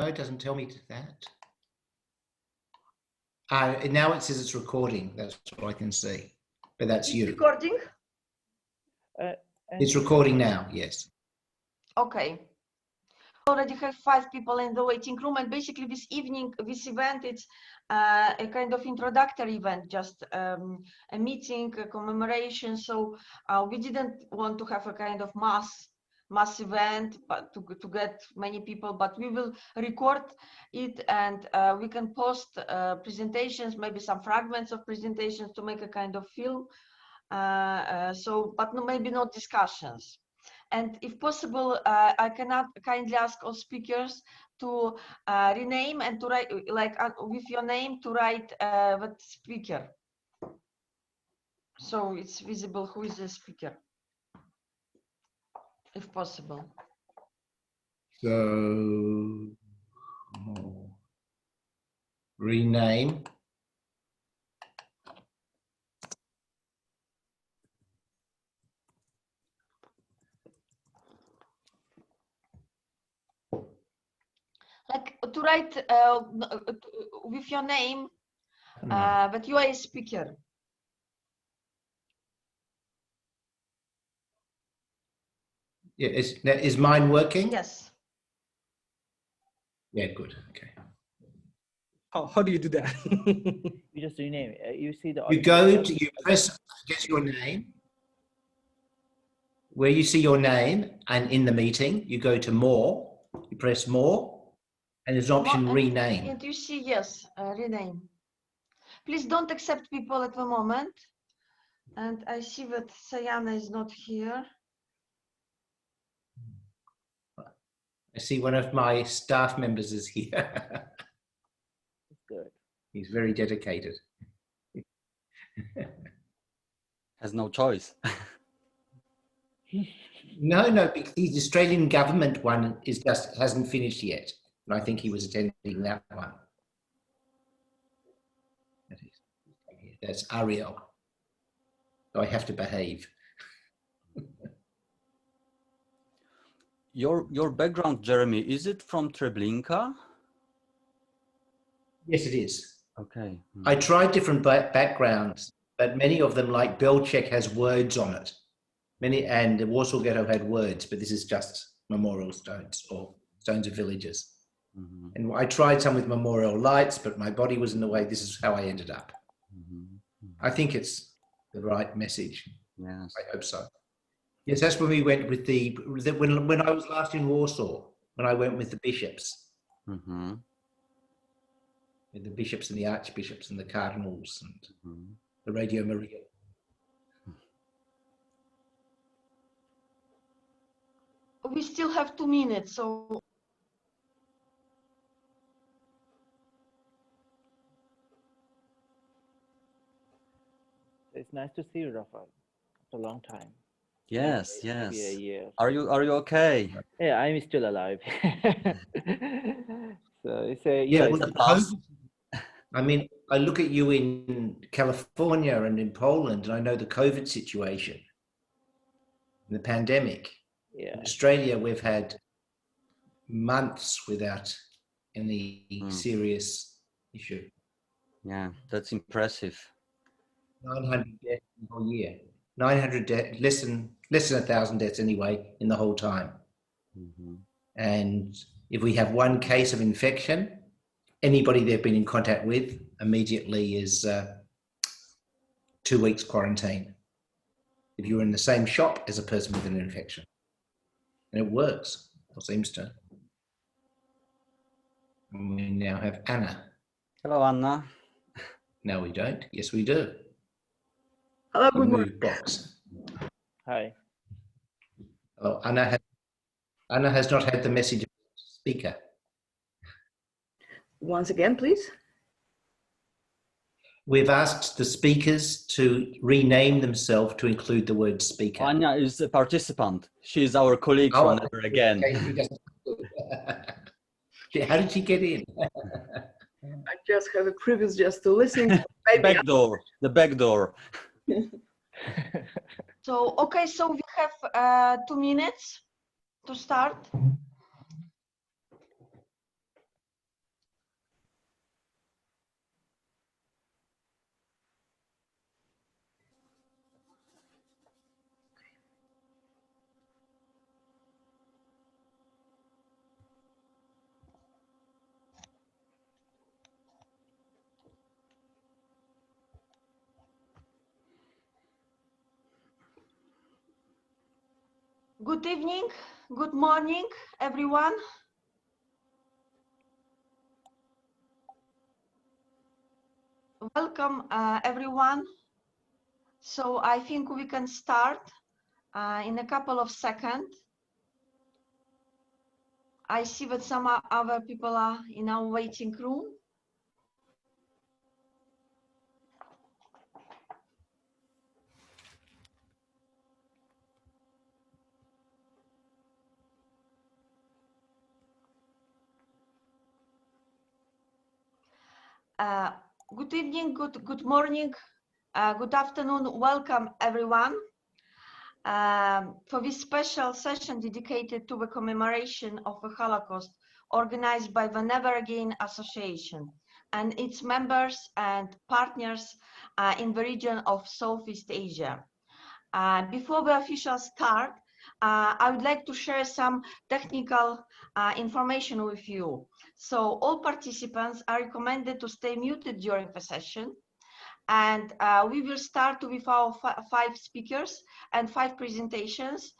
it doesn't tell me that. Now it says it's recording. That's what I can see. But that's you. Recording? It's recording now, yes. Okay. Already have 5 people in the waiting room, and basically this evening, this event, it's a kind of introductory event, just a meeting, a commemoration. So we didn't want to have a kind of mass event, but to get many people, but we will record it, and we can post presentations, maybe some fragments of presentations to make a kind of film. But no, maybe not discussions. And if possible, I cannot kindly ask all speakers to rename and to write, like with your name, to write the speaker. So it's visible who is the speaker, if possible. So, rename. Like to write with your name, but you are a speaker. Yeah, is mine working? Yes. Yeah, good. Okay. How do you do that? You just rename it. You see the. You press, guess your name. Where you see your name and in the meeting, you go to more. You press more, and there's an option rename. And you see, yes, rename. Please don't accept people at the moment. And I see that Sayana is not here. I see one of my staff members is here. Good. He's very dedicated. Has no choice. No, the Australian government one hasn't finished yet. And I think he was attending that one. That's Ariel. So I have to behave. Your background, Jeremy, is it from Treblinka? Yes, it is. Okay. I tried different backgrounds, but many of them, like Belchek, has words on it. And the Warsaw Ghetto had words, but this is just memorial stones or stones of villages. Mm-hmm. And I tried some with memorial lights, but my body was in the way. This is how I ended up. Mm-hmm. I think it's the right message. Yes. I hope so. Yes, that's when we went with when I was last in Warsaw, when I went with the bishops. Mm-hmm. With the bishops and the archbishops and the cardinals and the Radio Maria. We still have 2 minutes, so. It's nice to see you, Rafal. It's a long time. Yes, maybe yes. a year. Are you okay? Yeah, I'm still alive. So it's a I mean, I look at you in California and in Poland, and I know the COVID situation, and the pandemic. Yeah. In Australia, we've had months without any serious issue. Yeah, that's impressive. 900 deaths in the whole year. 900 deaths, less than 1,000 deaths anyway in the whole time. Mm-hmm. And if we have one case of infection, anybody they've been in contact with immediately is 2 weeks quarantine. If you're in the same shop as a person with an infection. And it works, or seems to. And we now have Anna. Hello, Anna. No, we don't. Yes, we do. Hello, good morning. Box. Hi. Hello, Anna has not had the message of the speaker. Once again, please. We've asked the speakers to rename themselves to include the word speaker. Anya is a participant. She is our colleague from Never Again. How did she get in? I just have a privilege just to listen. The back door. So, okay, so we have 2 minutes to start. Good evening, good morning, everyone. Welcome, everyone. So I think we can start in a couple of seconds. I see that some other people are in our waiting room. Good evening, good morning, good afternoon. Welcome, everyone, for this special session dedicated to the commemoration of the Holocaust, organized by the Never Again Association and its members and partners in the region of Southeast Asia. Before the official start, I would like to share some technical information with you. So all participants are recommended to stay muted during the session. And we will start with our 5 speakers and 5 presentations.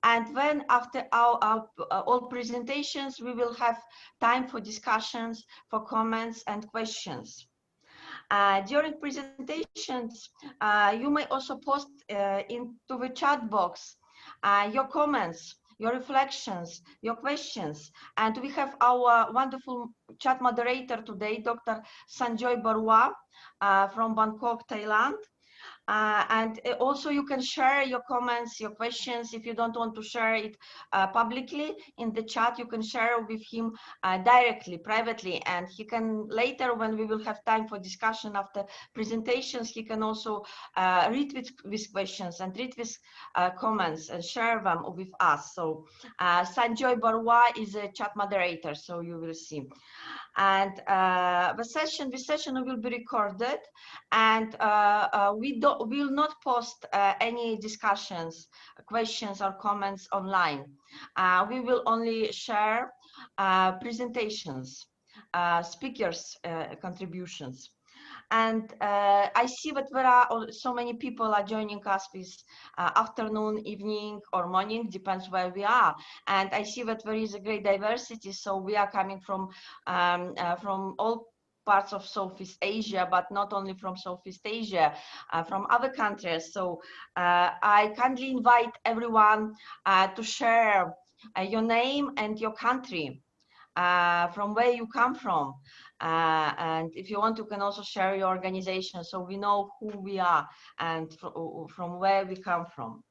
And then after our all presentations, we will have time for discussions, for comments and questions. During presentations, you may also post into the chat box your comments, your reflections, your questions. And we have our wonderful chat moderator today, Dr. Sanjoy Barua from Bangkok, Thailand. And also you can share your comments, your questions. If you don't want to share it publicly in the chat, you can share with him directly, privately, and he can later, when we will have time for discussion after presentations, he can also read with questions and read with comments and share them with us. So Sanjoy Barua is a chat moderator, so you will see. And this session will be recorded, and we will not post any discussions, questions or comments online. We will only share presentations, speakers' contributions. And I see that there are so many people are joining us this afternoon, evening, or morning, depends where we are. And I see that there is a great diversity. So we are coming from all parts of Southeast Asia, but not only from Southeast Asia, from other countries. So I kindly invite everyone to share your name and your country, from where you come from. And if you want, you can also share your organization so we know who we are and from where we come from.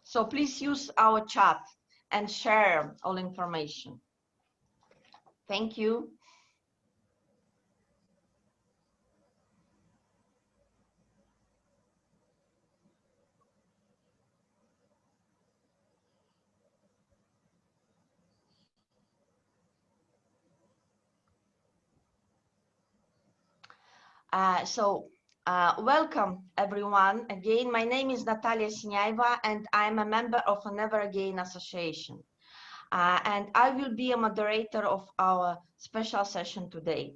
So please use our chat and share all information. Thank you. Welcome everyone. Again, my name is Natalia Sineaeva and I'm a member of a Never Again Association. And I will be a moderator of our special session today.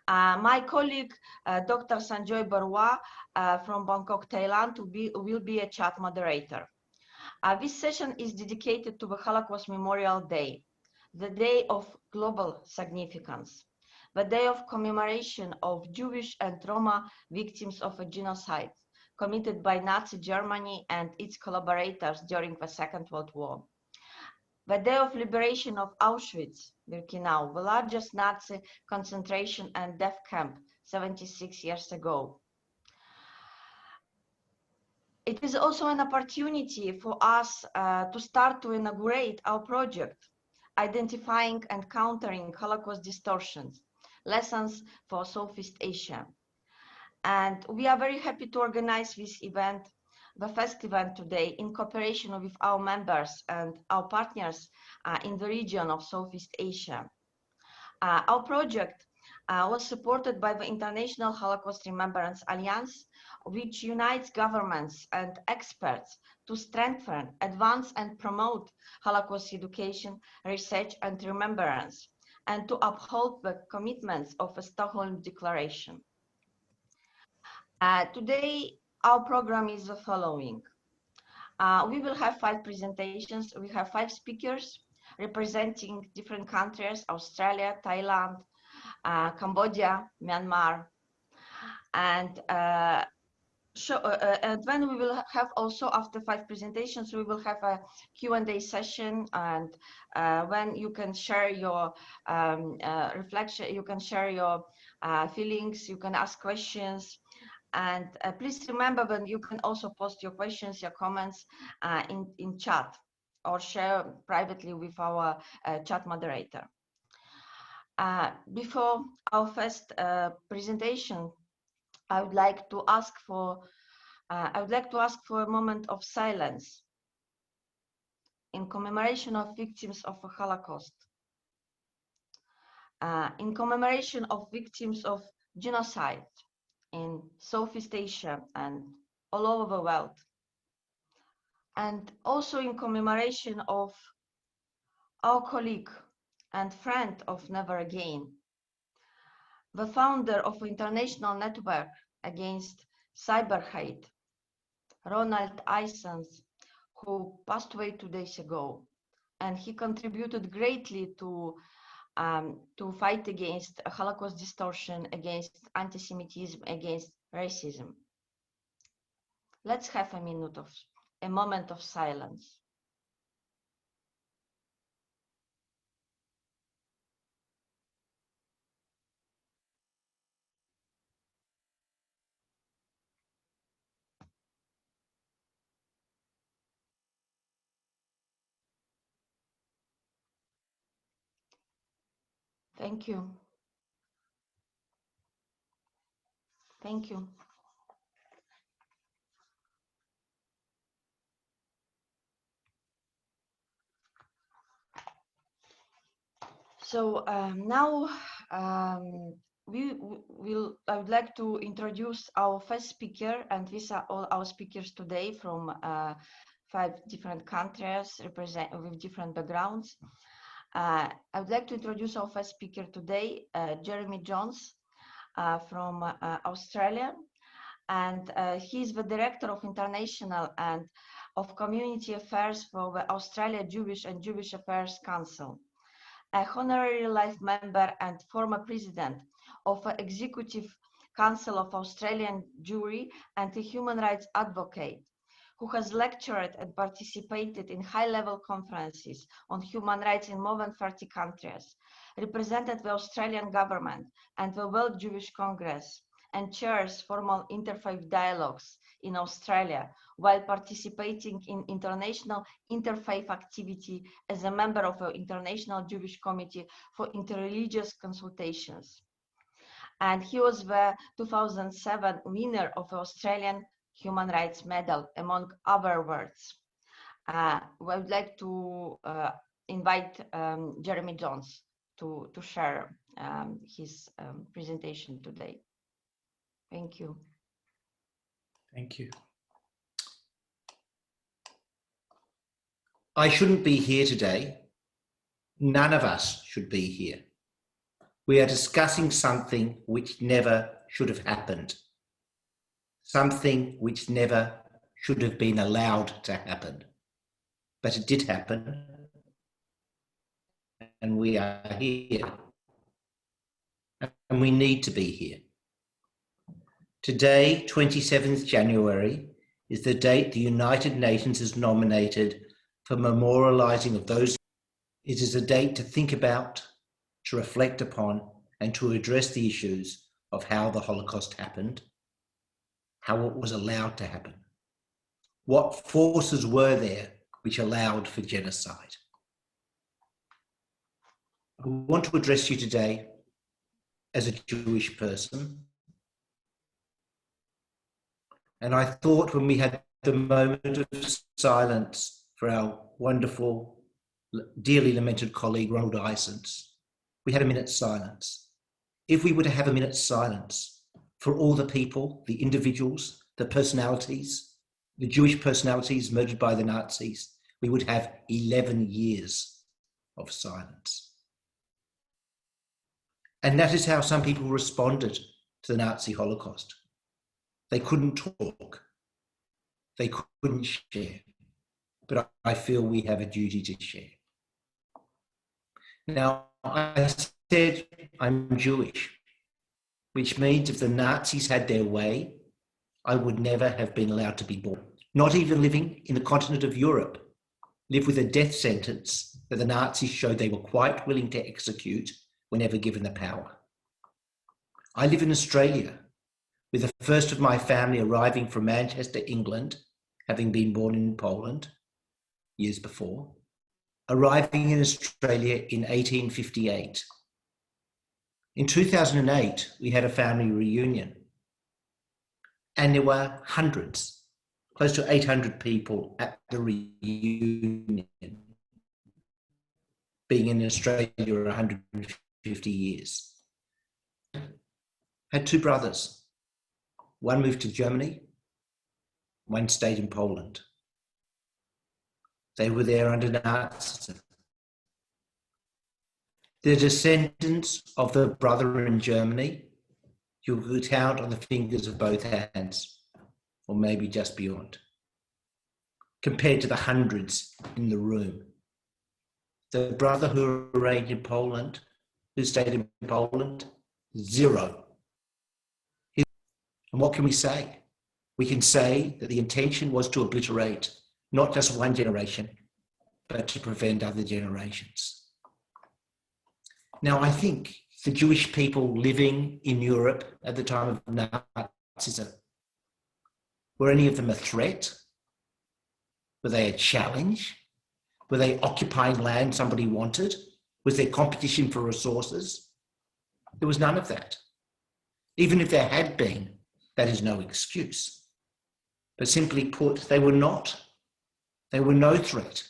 My colleague, Dr. Sanjoy Barua from Bangkok, Thailand, will be a chat moderator. This session is dedicated to the Holocaust Memorial Day, the day of global significance, the day of commemoration of Jewish and Roma victims of a genocide committed by Nazi Germany and its collaborators during the Second World War. The day of liberation of Auschwitz-Birkenau, the largest Nazi concentration and death camp 76 years ago. It is also an opportunity for us to start to inaugurate our project, identifying and countering Holocaust distortions, lessons for Southeast Asia. And we are very happy to organize this event, the first event today, in cooperation with our members and our partners in the region of Southeast Asia. Our project was supported by the International Holocaust Remembrance Alliance, which unites governments and experts to strengthen, advance and promote Holocaust education, research and remembrance, and to uphold the commitments of the Stockholm Declaration. Today, our program is the following. We will have 5 presentations. We have 5 speakers representing different countries: Australia, Thailand, Cambodia, Myanmar, and then we will have also, after 5 presentations, we will have a Q&A session, and when you can share your reflection, you can share your feelings, you can ask questions. And please remember, when you can also post your questions, your comments in chat, or share privately with our chat moderator. Before our first presentation, I would like to ask for a moment of silence in commemoration of victims of the Holocaust, in commemoration of victims of genocide in Southeast Asia and all over the world, and also in commemoration of our colleague and friend of Never Again, the founder of International Network Against Cyber Hate, Ronald Isons, who passed away 2 days ago, and he contributed greatly to fight against Holocaust distortion, against anti-Semitism, against racism. Let's have a moment of silence. Thank you. Thank you. So now I would like to introduce our first speaker, and these are all our speakers today from 5 different countries with different backgrounds. I would like to introduce our first speaker today, Jeremy Jones from Australia, and he is the Director of International and of Community Affairs for the Australia Jewish and Jewish Affairs Council, a honorary life member and former president of the Executive Council of Australian Jewry, and a human rights advocate who has lectured and participated in high-level conferences on human rights in more than 30 countries, represented the Australian government and the World Jewish Congress, and chairs formal interfaith dialogues in Australia, while participating in international interfaith activity as a member of the International Jewish Committee for Interreligious Consultations. And he was the 2007 winner of the Australian Human Rights Medal, among other awards. I would like to invite Jeremy Jones to share his presentation today. Thank you. Thank you. I shouldn't be here today. None of us should be here. We are discussing something which never should have happened. Something which never should have been allowed to happen. But it did happen. And we are here. And we need to be here. Today, 27th January, is the date the United Nations has nominated for memorializing of those. It is a date to think about, to reflect upon, and to address the issues of how the Holocaust happened, how it was allowed to happen, what forces were there which allowed for genocide. I want to address you today as a Jewish person. And I thought, when we had the moment of silence for our wonderful, dearly lamented colleague, Ronald Isons, we had a minute's silence. If we were to have a minute's silence for all the people, the individuals, the personalities, the Jewish personalities murdered by the Nazis, we would have 11 years of silence. And that is how some people responded to the Nazi Holocaust. They couldn't talk. They couldn't share. but I feel we have a duty to share. Now, I said I'm Jewish, which means if the Nazis had their way, I would never have been allowed to be born. Not even living in the continent of Europe, live with a death sentence that the Nazis showed they were quite willing to execute whenever given the power. I live in Australia, with the first of my family arriving from Manchester, England, having been born in Poland years before, arriving in Australia in 1858. In 2008, we had a family reunion, and there were hundreds, close to 800 people at the reunion, being in Australia 150 years. Had two brothers. One moved to Germany, one stayed in Poland. They were there under Nazism. The descendants of the brother in Germany, you could count on the fingers of both hands, or maybe just beyond, compared to the hundreds in the room. The brother who reigned in Poland, who stayed in Poland, 0. And what can we say? We can say that the intention was to obliterate not just one generation, but to prevent other generations. Now, I think the Jewish people living in Europe at the time of Nazism, were any of them a threat? Were they a challenge? Were they occupying land somebody wanted? Was there competition for resources? There was none of that. Even if there had been, that is no excuse. But simply put, they were not. They were no threat,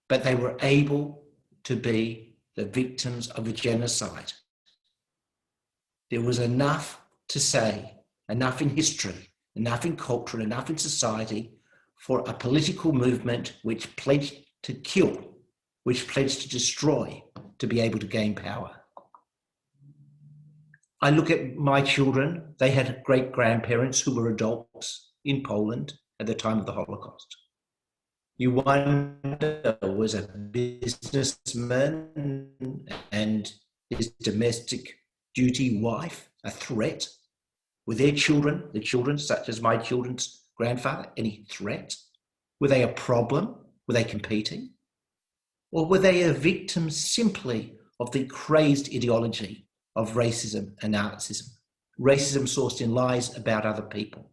but they were able to be the victims of a genocide. There was enough to say, enough in history, enough in culture, enough in society for a political movement which pledged to kill, which pledged to destroy, to be able to gain power. I look at my children, they had great-grandparents who were adults in Poland at the time of the Holocaust. You wonder, was a businessman and his domestic duty wife a threat? Were their children, the children such as my children's grandfather, any threat? Were they a problem? Were they competing? Or were they a victim simply of the crazed ideology of racism and Nazism? Racism sourced in lies about other people,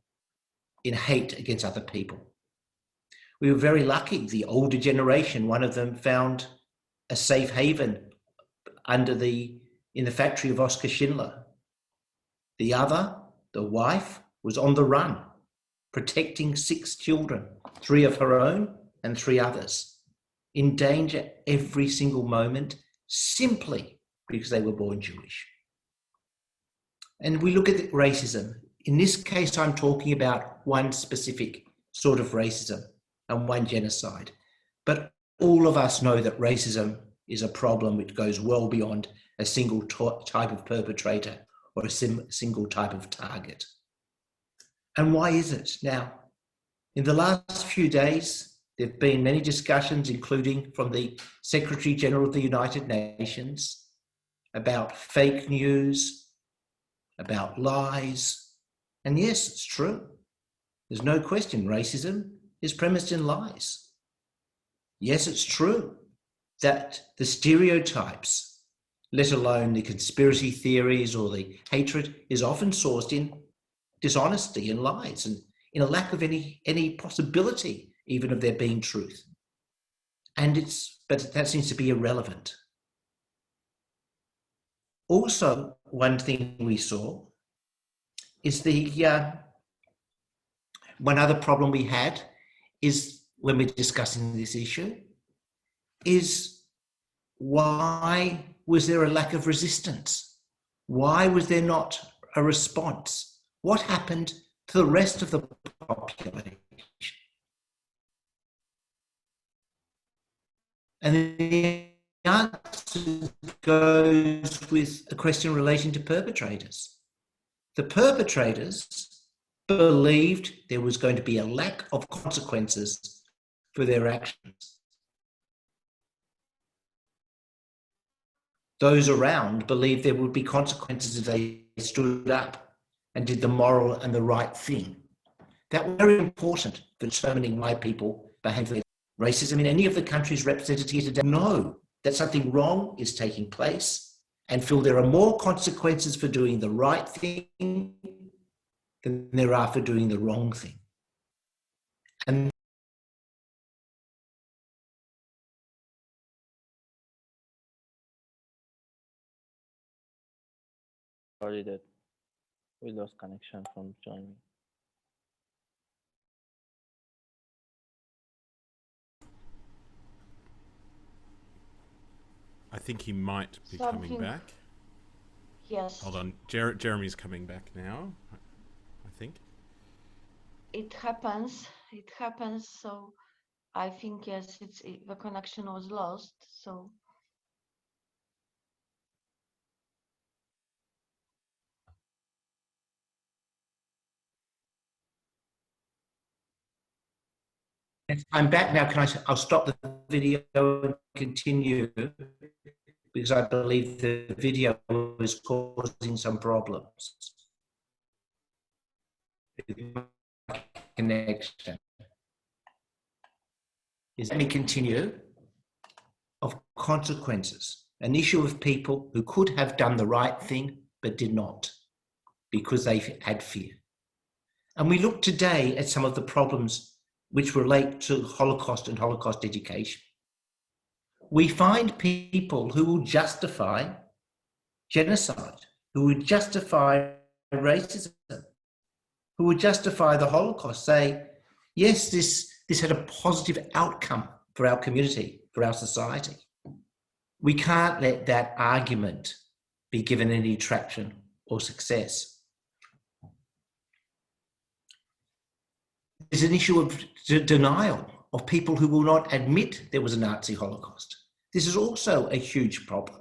in hate against other people. We were very lucky. The older generation, one of them found a safe haven in the factory of Oskar Schindler. The other, the wife, was on the run, protecting 6 children, 3 of her own and 3 others, in danger every single moment, simply because they were born Jewish. And we look at racism. In this case, I'm talking about one specific sort of racism and one genocide. But all of us know that racism is a problem which goes well beyond a single type of perpetrator or a single type of target. And why is it? Now, in the last few days, there have been many discussions, including from the Secretary General of the United Nations, about fake news, about lies. And yes, it's true. There's no question racism is premised in lies. Yes, it's true that the stereotypes, let alone the conspiracy theories or the hatred, is often sourced in dishonesty and lies and in a lack of any possibility even of there being truth. But that seems to be irrelevant. Also, one thing we saw is one other problem we had is when we're discussing this issue is why was there a lack of resistance? Why was there not a response? What happened to the rest of the population? And the answer goes with a question in relation to perpetrators. The perpetrators believed there was going to be a lack of consequences for their actions. Those around believed there would be consequences if they stood up and did the moral and the right thing. That was very important for determining why people behave like racism in any of the countries represented here today. Know that something wrong is taking place and feel there are more consequences for doing the right thing than there are for doing the wrong thing. And Sorry that we lost connection from joining. I think he might be coming back. Yes. Hold on, Jeremy's coming back now, I think. It happens. It happens. So I think yes, the connection was lost. So. I'm back now. I'll stop the video and continue because I believe the video is causing some problems. Connection. Let me continue. Of consequences, an issue of people who could have done the right thing but did not because they had fear. And we look today at some of the problems which relate to Holocaust and Holocaust education. We find people who will justify genocide, who would justify racism, who would justify the Holocaust, say, yes, this had a positive outcome for our community, for our society. We can't let that argument be given any traction or success. There's an issue of denial of people who will not admit there was a Nazi Holocaust. This is also a huge problem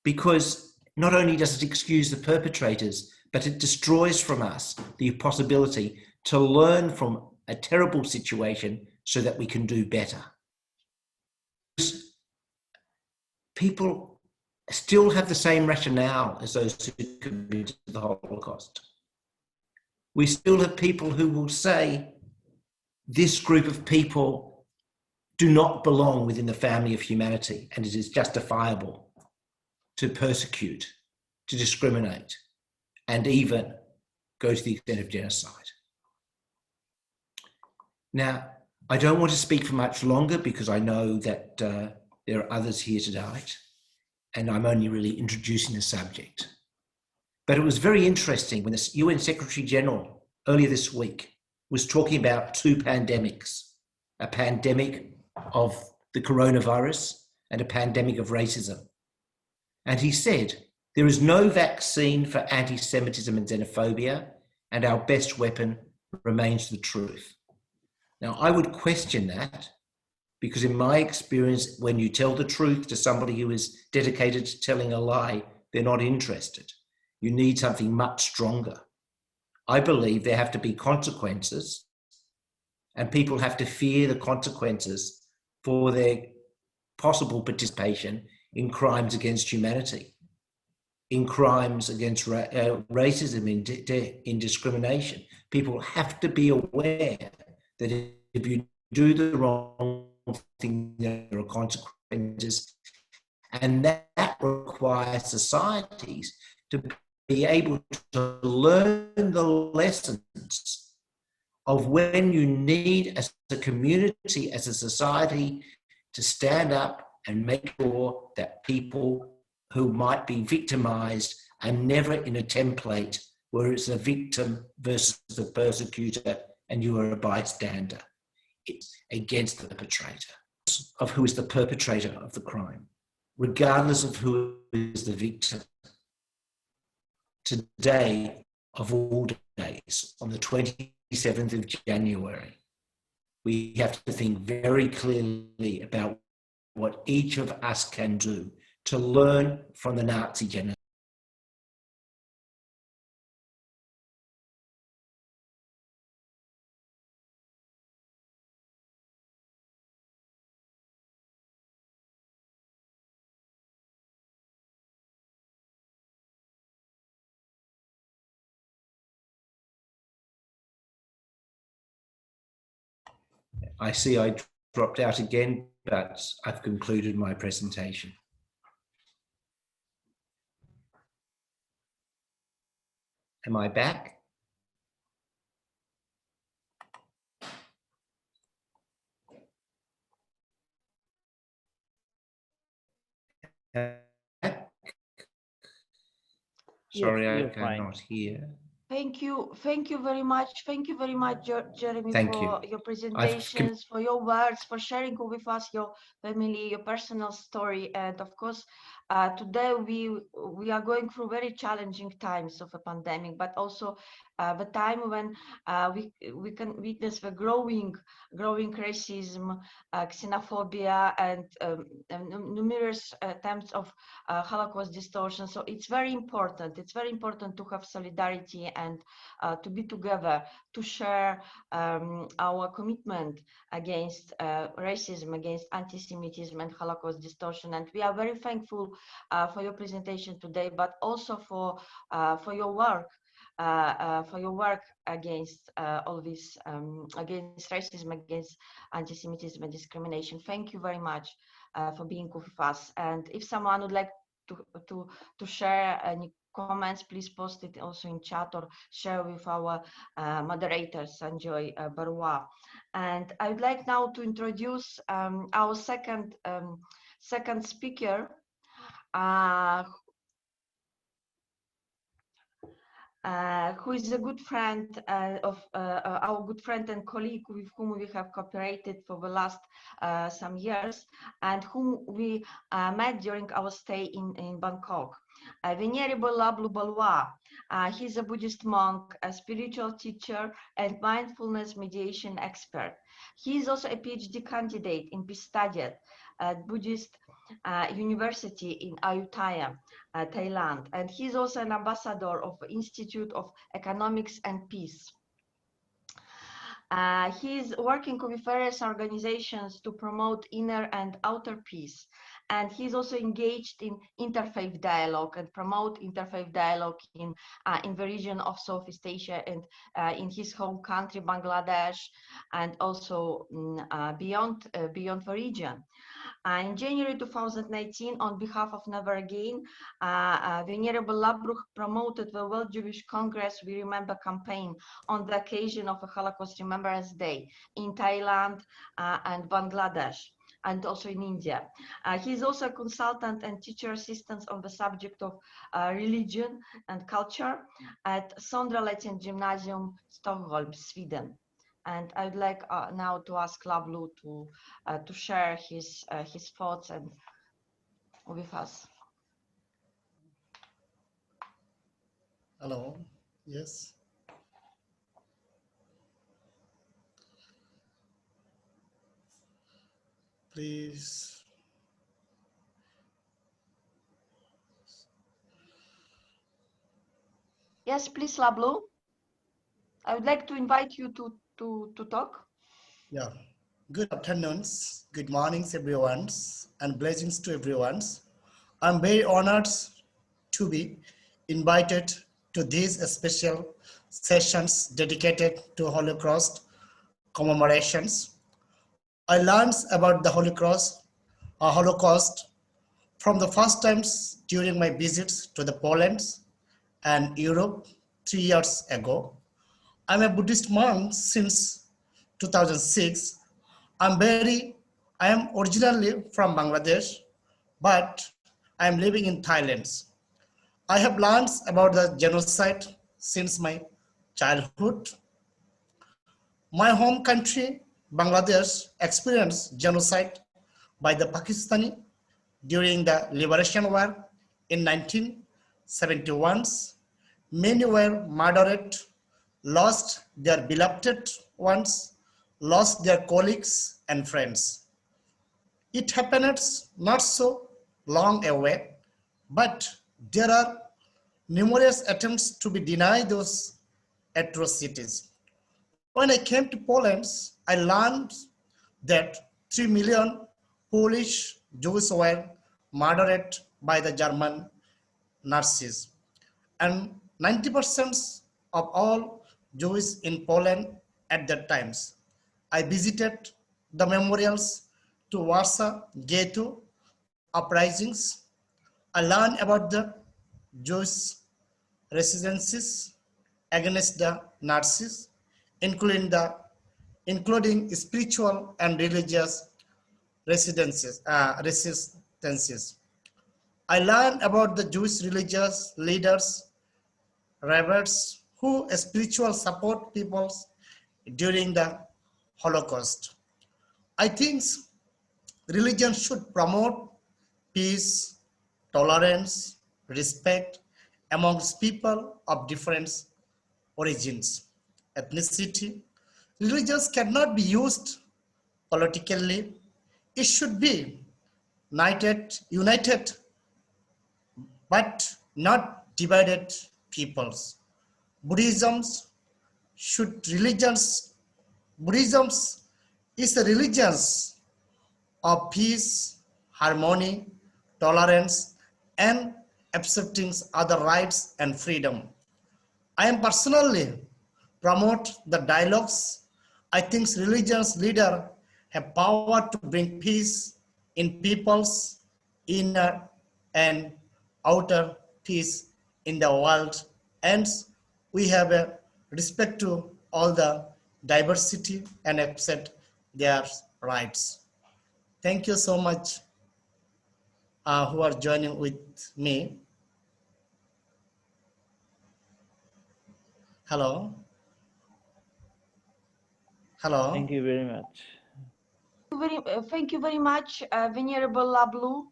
because not only does it excuse the perpetrators, but it destroys from us the possibility to learn from a terrible situation so that we can do better. People still have the same rationale as those who committed the Holocaust. We still have people who will say this group of people do not belong within the family of humanity and it is justifiable to persecute, to discriminate, and even go to the extent of genocide. Now, I don't want to speak for much longer because I know that there are others here tonight and I'm only really introducing the subject. But it was very interesting when the UN Secretary General earlier this week was talking about two pandemics, a pandemic of the coronavirus and a pandemic of racism. And he said, there is no vaccine for anti-Semitism and xenophobia, and our best weapon remains the truth. Now, I would question that because in my experience, when you tell the truth to somebody who is dedicated to telling a lie, they're not interested. You need something much stronger. I believe there have to be consequences and people have to fear the consequences for their possible participation in crimes against humanity, in crimes against racism, in discrimination. People have to be aware that if you do the wrong thing, there are consequences. And that requires societies to be able to learn the lessons of when you need as a community, as a society, to stand up and make sure that people who might be victimized are never in a template where it's a victim versus the persecutor and you are a bystander. It's against the perpetrator, of who is the perpetrator of the crime, regardless of who is the victim. Today, of all days, on the 27th of January, we have to think very clearly about what each of us can do to learn from the Nazi genocide. I see I dropped out again, but I've concluded my presentation. Am I back? Sorry, I you're fine. cannot hear. Thank you very much. Thank you very much, Jeremy, Thank for you. your presentations, for your words, for sharing with us your family, your personal story, and of course, today we are going through very challenging times of a pandemic, but also the time when we can witness the growing racism, xenophobia, and numerous attempts of Holocaust distortion. So it's very important. It's very important to have solidarity and to be together, to share our commitment against racism, against anti-Semitism and Holocaust distortion. And we are very thankful for your presentation today, but also for your work. For your work against all this, against racism, against anti-Semitism and discrimination. Thank you very much for being with us. And if someone would like to share any comments, please post it also in chat or share with our moderator, Sanjoy Barua. And I would like now to introduce our second speaker, who is a good friend of our good friend and colleague with whom we have cooperated for the last some years, and whom we met during our stay in Bangkok. Venerable Lablu. He's a Buddhist monk, a spiritual teacher, and mindfulness mediation expert. He is also a PhD candidate in peace study at Buddhist University in Ayutthaya, Thailand, and he's also an ambassador of the Institute of Economics and Peace. He's working with various organizations to promote inner and outer peace, and he's also engaged in interfaith dialogue and promote interfaith dialogue in the region of Southeast Asia and in his home country Bangladesh, and also beyond the region. In January 2019, on behalf of Never Again, Venerable Lablu promoted the World Jewish Congress We Remember campaign on the occasion of a Holocaust Remembrance Day in Thailand and Bangladesh, and also in India. He's also a consultant and teacher assistant on the subject of religion and culture at Sondraleten Gymnasium, Stockholm, Sweden. And I'd like now to ask Lablu to share his thoughts and with us. Hello. Yes. Please. Yes, please, Lablu. I would like to invite you to talk. Yeah. Good afternoons, good mornings, everyone, and blessings to everyone. I'm very honored to be invited to these special sessions dedicated to Holocaust commemorations. I learned about the Holocaust from the first times during my visits to the Poland and Europe 3 years ago. I'm a Buddhist monk since 2006. I am originally from Bangladesh, but I am living in Thailand. I have learned about the genocide since my childhood. My home country, Bangladesh, experienced genocide by the Pakistani during the Liberation War in 1971. Many were murdered, lost their beloved ones, lost their colleagues and friends. It happened not so long away, but there are numerous attempts to be denied those atrocities. When I came to Poland, I learned that 3 million Polish Jews were murdered by the German Nazis, and 90% of all Jews in Poland at that times. I visited the memorials to Warsaw Ghetto uprisings. I learned about the Jewish resistances against the Nazis, including spiritual and religious resistances. I learned about the Jewish religious leaders, rabbis, who spiritual support peoples during the Holocaust. I think religion should promote peace, tolerance, respect amongst people of different origins, ethnicity. Religions cannot be used politically. It should be united, but not divided peoples. Buddhism's Buddhism is a religion of peace, harmony, tolerance, and accepting other rights and freedom. I am personally promote the dialogues. I think religions leaders have power to bring peace in people's inner and outer peace in the world. And we have a respect to all the diversity and accept their rights. Thank you so much who are joining with me. Hello. Hello. Thank you very much. Thank you very much, Venerable Lablu.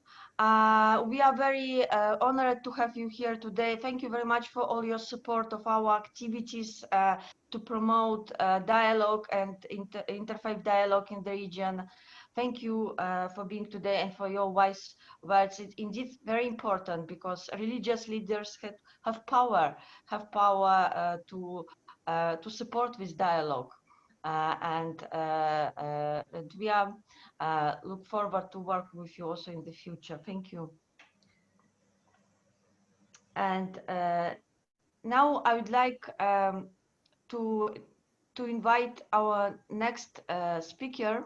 We are very honored to have you here today. Thank you very much for all your support of our activities to promote dialogue and interfaith dialogue in the region. Thank you for being today and for your wise words. It's indeed very important because religious leaders have power to support this dialogue. And we are look forward to work with you also in the future. Thank you. And now I would like to invite our next speaker.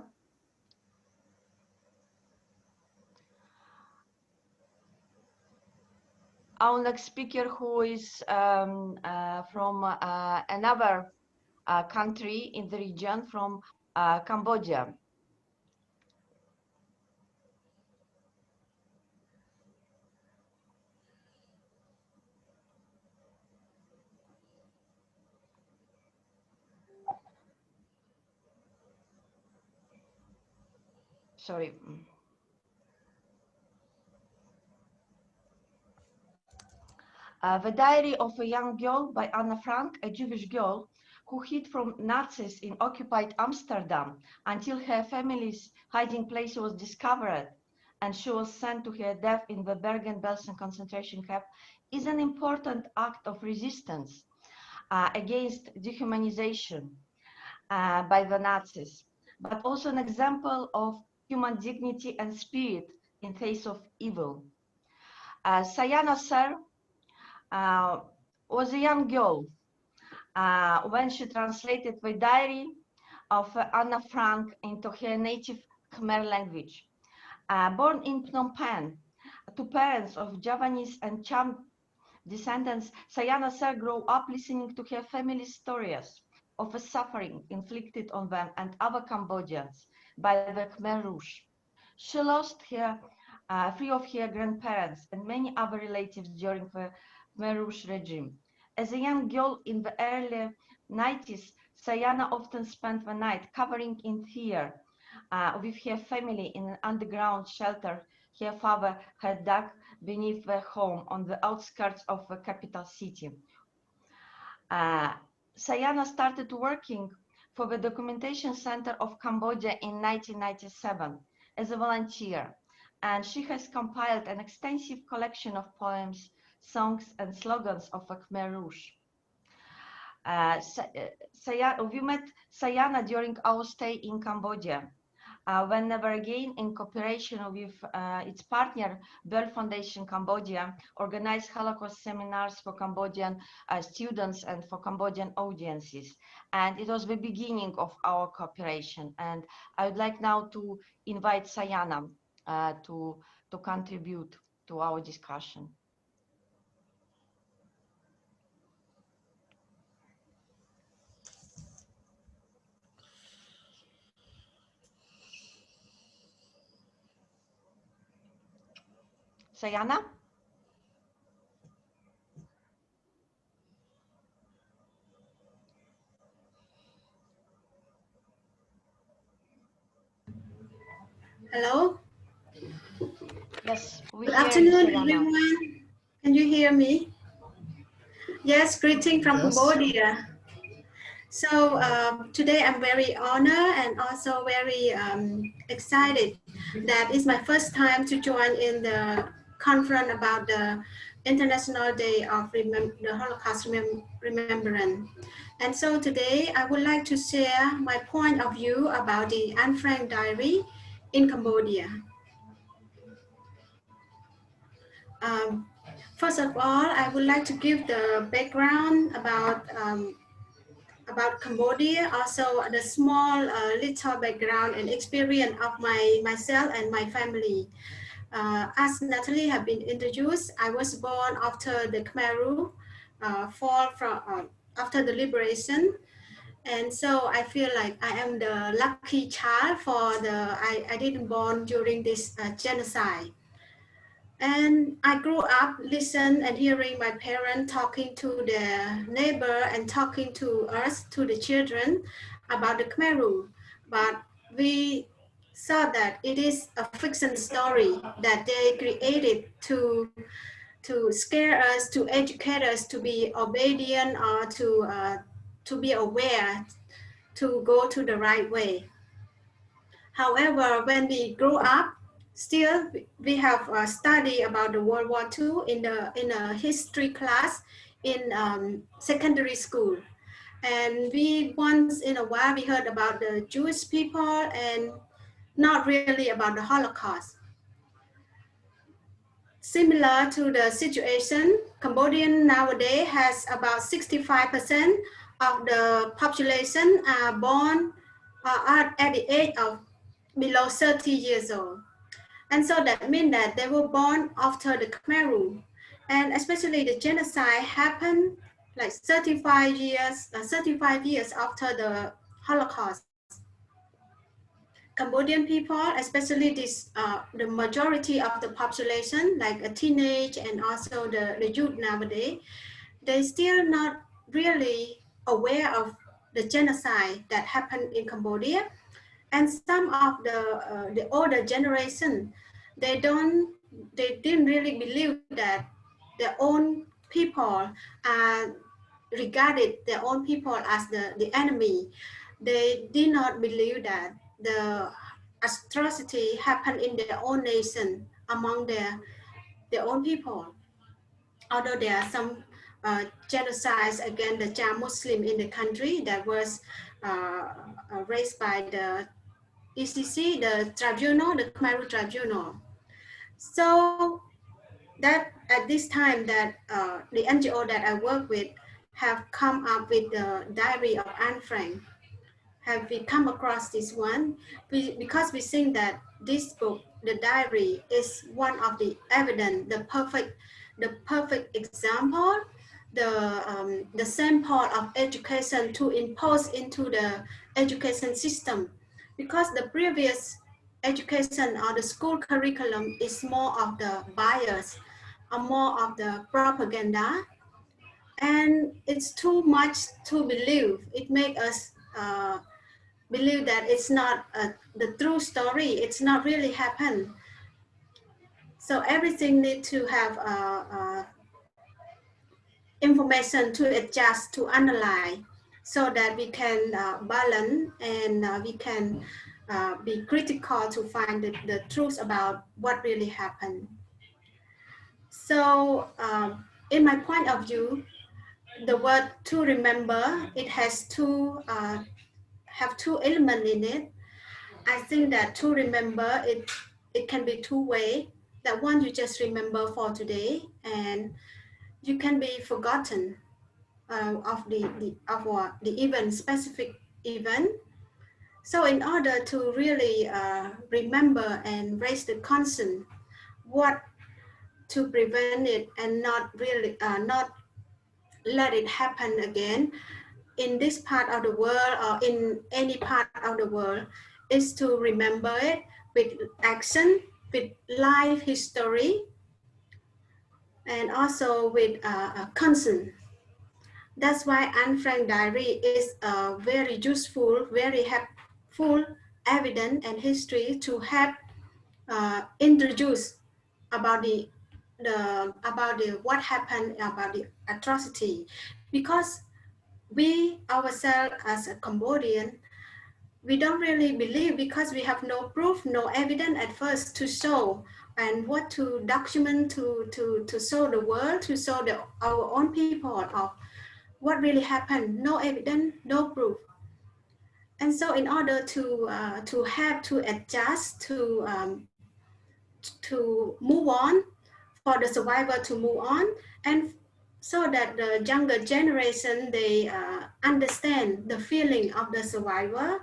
Our next speaker, who is from another country in the region, from Cambodia. Sorry. The Diary of a Young Girl by Anna Frank, a Jewish girl who hid from Nazis in occupied Amsterdam until her family's hiding place was discovered and she was sent to her death in the Bergen-Belsen concentration camp, is an important act of resistance against dehumanization by the Nazis, but also an example of human dignity and spirit in face of evil. Sayana Sir was a young girl when she translated the diary of Anna Frank into her native Khmer language. Born in Phnom Penh to parents of Javanese and Cham descendants, Sayana Sir grew up listening to her family's stories of the suffering inflicted on them and other Cambodians by the Khmer Rouge. She lost her three of her grandparents and many other relatives during the Khmer Rouge regime. As a young girl in the early 90s, Sayana often spent the night covering in fear with her family in an underground shelter her father had dug beneath their home on the outskirts of the capital city. Sayana started working for the Documentation Center of Cambodia in 1997 as a volunteer, and she has compiled an extensive collection of poems, songs, and slogans of the Khmer Rouge. We met Sayana during our stay in Cambodia. Whenever again, in cooperation with its partner, Bell Foundation Cambodia, organized Holocaust seminars for Cambodian students and for Cambodian audiences. And it was the beginning of our cooperation. And I would like now to invite Sayana to contribute to our discussion. Sayana? Hello. Yes, we Good hear afternoon, you, Sayana. everyone. Can you hear me? Yes, greeting from Yes. Cambodia. So today I'm very honored and also very excited that it's my first time to join in the conference about the International Day of the Holocaust Remembrance. And so today I would like to share my point of view about the Anne Frank diary in Cambodia. First of all, I would like to give the background about Cambodia, also the small little background and experience of myself and my family. As Natalia have been introduced, I was born after the Khmer rule, fall from after the liberation, and so I feel like I am the lucky child for I didn't born during this genocide. And I grew up listening and hearing my parents talking to their neighbor and talking to us, to the children, about the Khmer rule. But we saw that it is a fiction story that they created to scare us, to educate us, to be obedient or to be aware, to go to the right way. However, when we grew up, still we have studied about the World War II in a history class in secondary school. And we once in a while we heard about the Jewish people and not really about the Holocaust. Similar to the situation, Cambodian nowadays has about 65% of the population are born at the age of below 30 years old. And so that means that they were born after the Khmer rule. And especially the genocide happened like 35 years after the Holocaust. Cambodian people, especially this, the majority of the population, like a teenage and also the youth nowadays, they still not really aware of the genocide that happened in Cambodia. And some of the older generation, they didn't really believe that their own people regarded their own people as the enemy. They did not believe that the atrocity happened in their own nation among their own people. Although there are some genocides against the Cham Muslim in the country that was raised by the ECC, the tribunal, the Khmer Rouge tribunal. So that at this time that the NGO that I work with have come up with the diary of Anne Frank. Have we come across this one? Because we think that this book, the diary, is one of the evidence, the perfect example, the sample of education to impose into the education system. Because the previous education or the school curriculum is more of the bias or more of the propaganda, and it's too much to believe. It makes us believe that it's not the true story. It's not really happened. So everything needs to have information to adjust, to analyze, so that we can balance and we can be critical to find the truth about what really happened. So in my point of view, the word to remember, it has have two elements in it. I think that to remember it can be two way. That one you just remember for today, and you can be forgotten of the event, specific event. So in order to really remember and raise the concern, what to prevent it and not really not let it happen again in this part of the world or in any part of the world, is to remember it with action, with life history, and also with concern. That's why Anne Frank diary is very useful, very helpful evidence and history to help introduce about the what happened, about the atrocity, because we ourselves as a Cambodian, we don't really believe, because we have no proof, no evidence at first to show, and what to document, to show the world, to show our own people of what really happened. No evidence, no proof. And so in order to have to adjust, to move on, for the survivor to move on, and so that the younger generation, they understand the feeling of the survivor,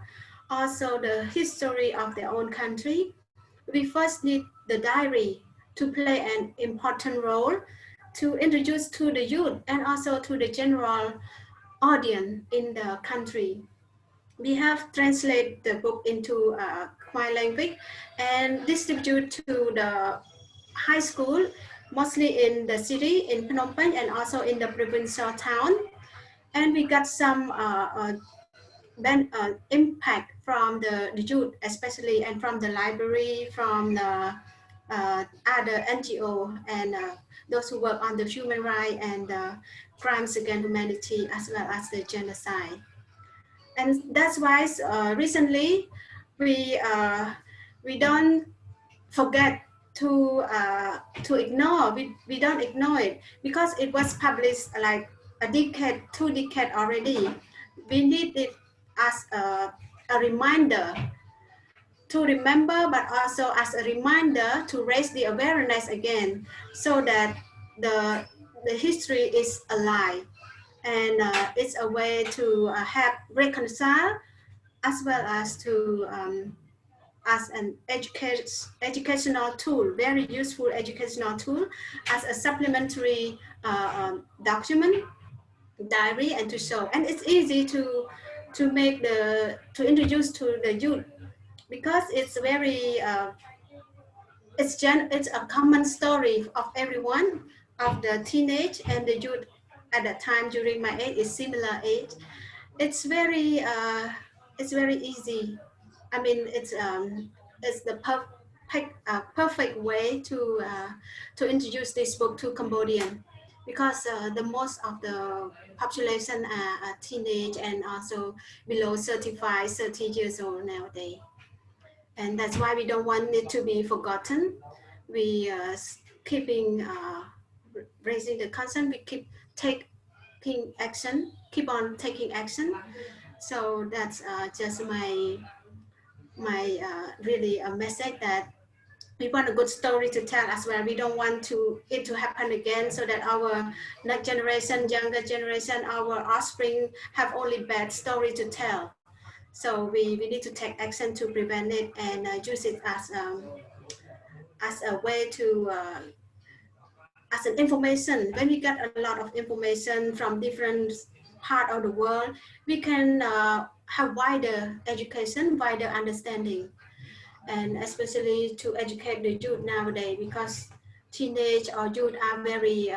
also the history of their own country, we first need the diary to play an important role to introduce to the youth and also to the general audience in the country. We have translated the book into Khmer language and distribute to the high school, mostly in the city, in Phnom Penh, and also in the provincial town. And we got some impact from the youth, especially, and from the library, from the other NGO, and those who work on the human rights and crimes against humanity, as well as the genocide. And that's why recently we don't forget to ignore. We don't ignore it, because it was published like a decade, 2 decades already. We need it as a reminder to remember, but also as a reminder to raise the awareness again, so that the history is alive, and it's a way to help reconcile, as well as to as an educational tool, very useful educational tool, as a supplementary document, diary, and to show. And it's easy to make to introduce to the youth, because it's very it's a common story of everyone, of the teenage and the youth at that time. During my age, is similar age. It's very easy. I mean, it's the perfect way to introduce this book to Cambodian, because the most of the population are teenage and also below 35, 30 years old nowadays. And that's why we don't want it to be forgotten. We keeping raising the concern. We keep taking action, keep on taking action. So that's just my really a message, that we want a good story to tell as well. We don't want it to happen again, so that our next generation, younger generation, our offspring have only bad story to tell. So we need to take action to prevent it, and use it as a way to as an information. When we get a lot of information from different part of the world, we can have wider education, wider understanding, and especially to educate the youth nowadays, because teenage or youth are very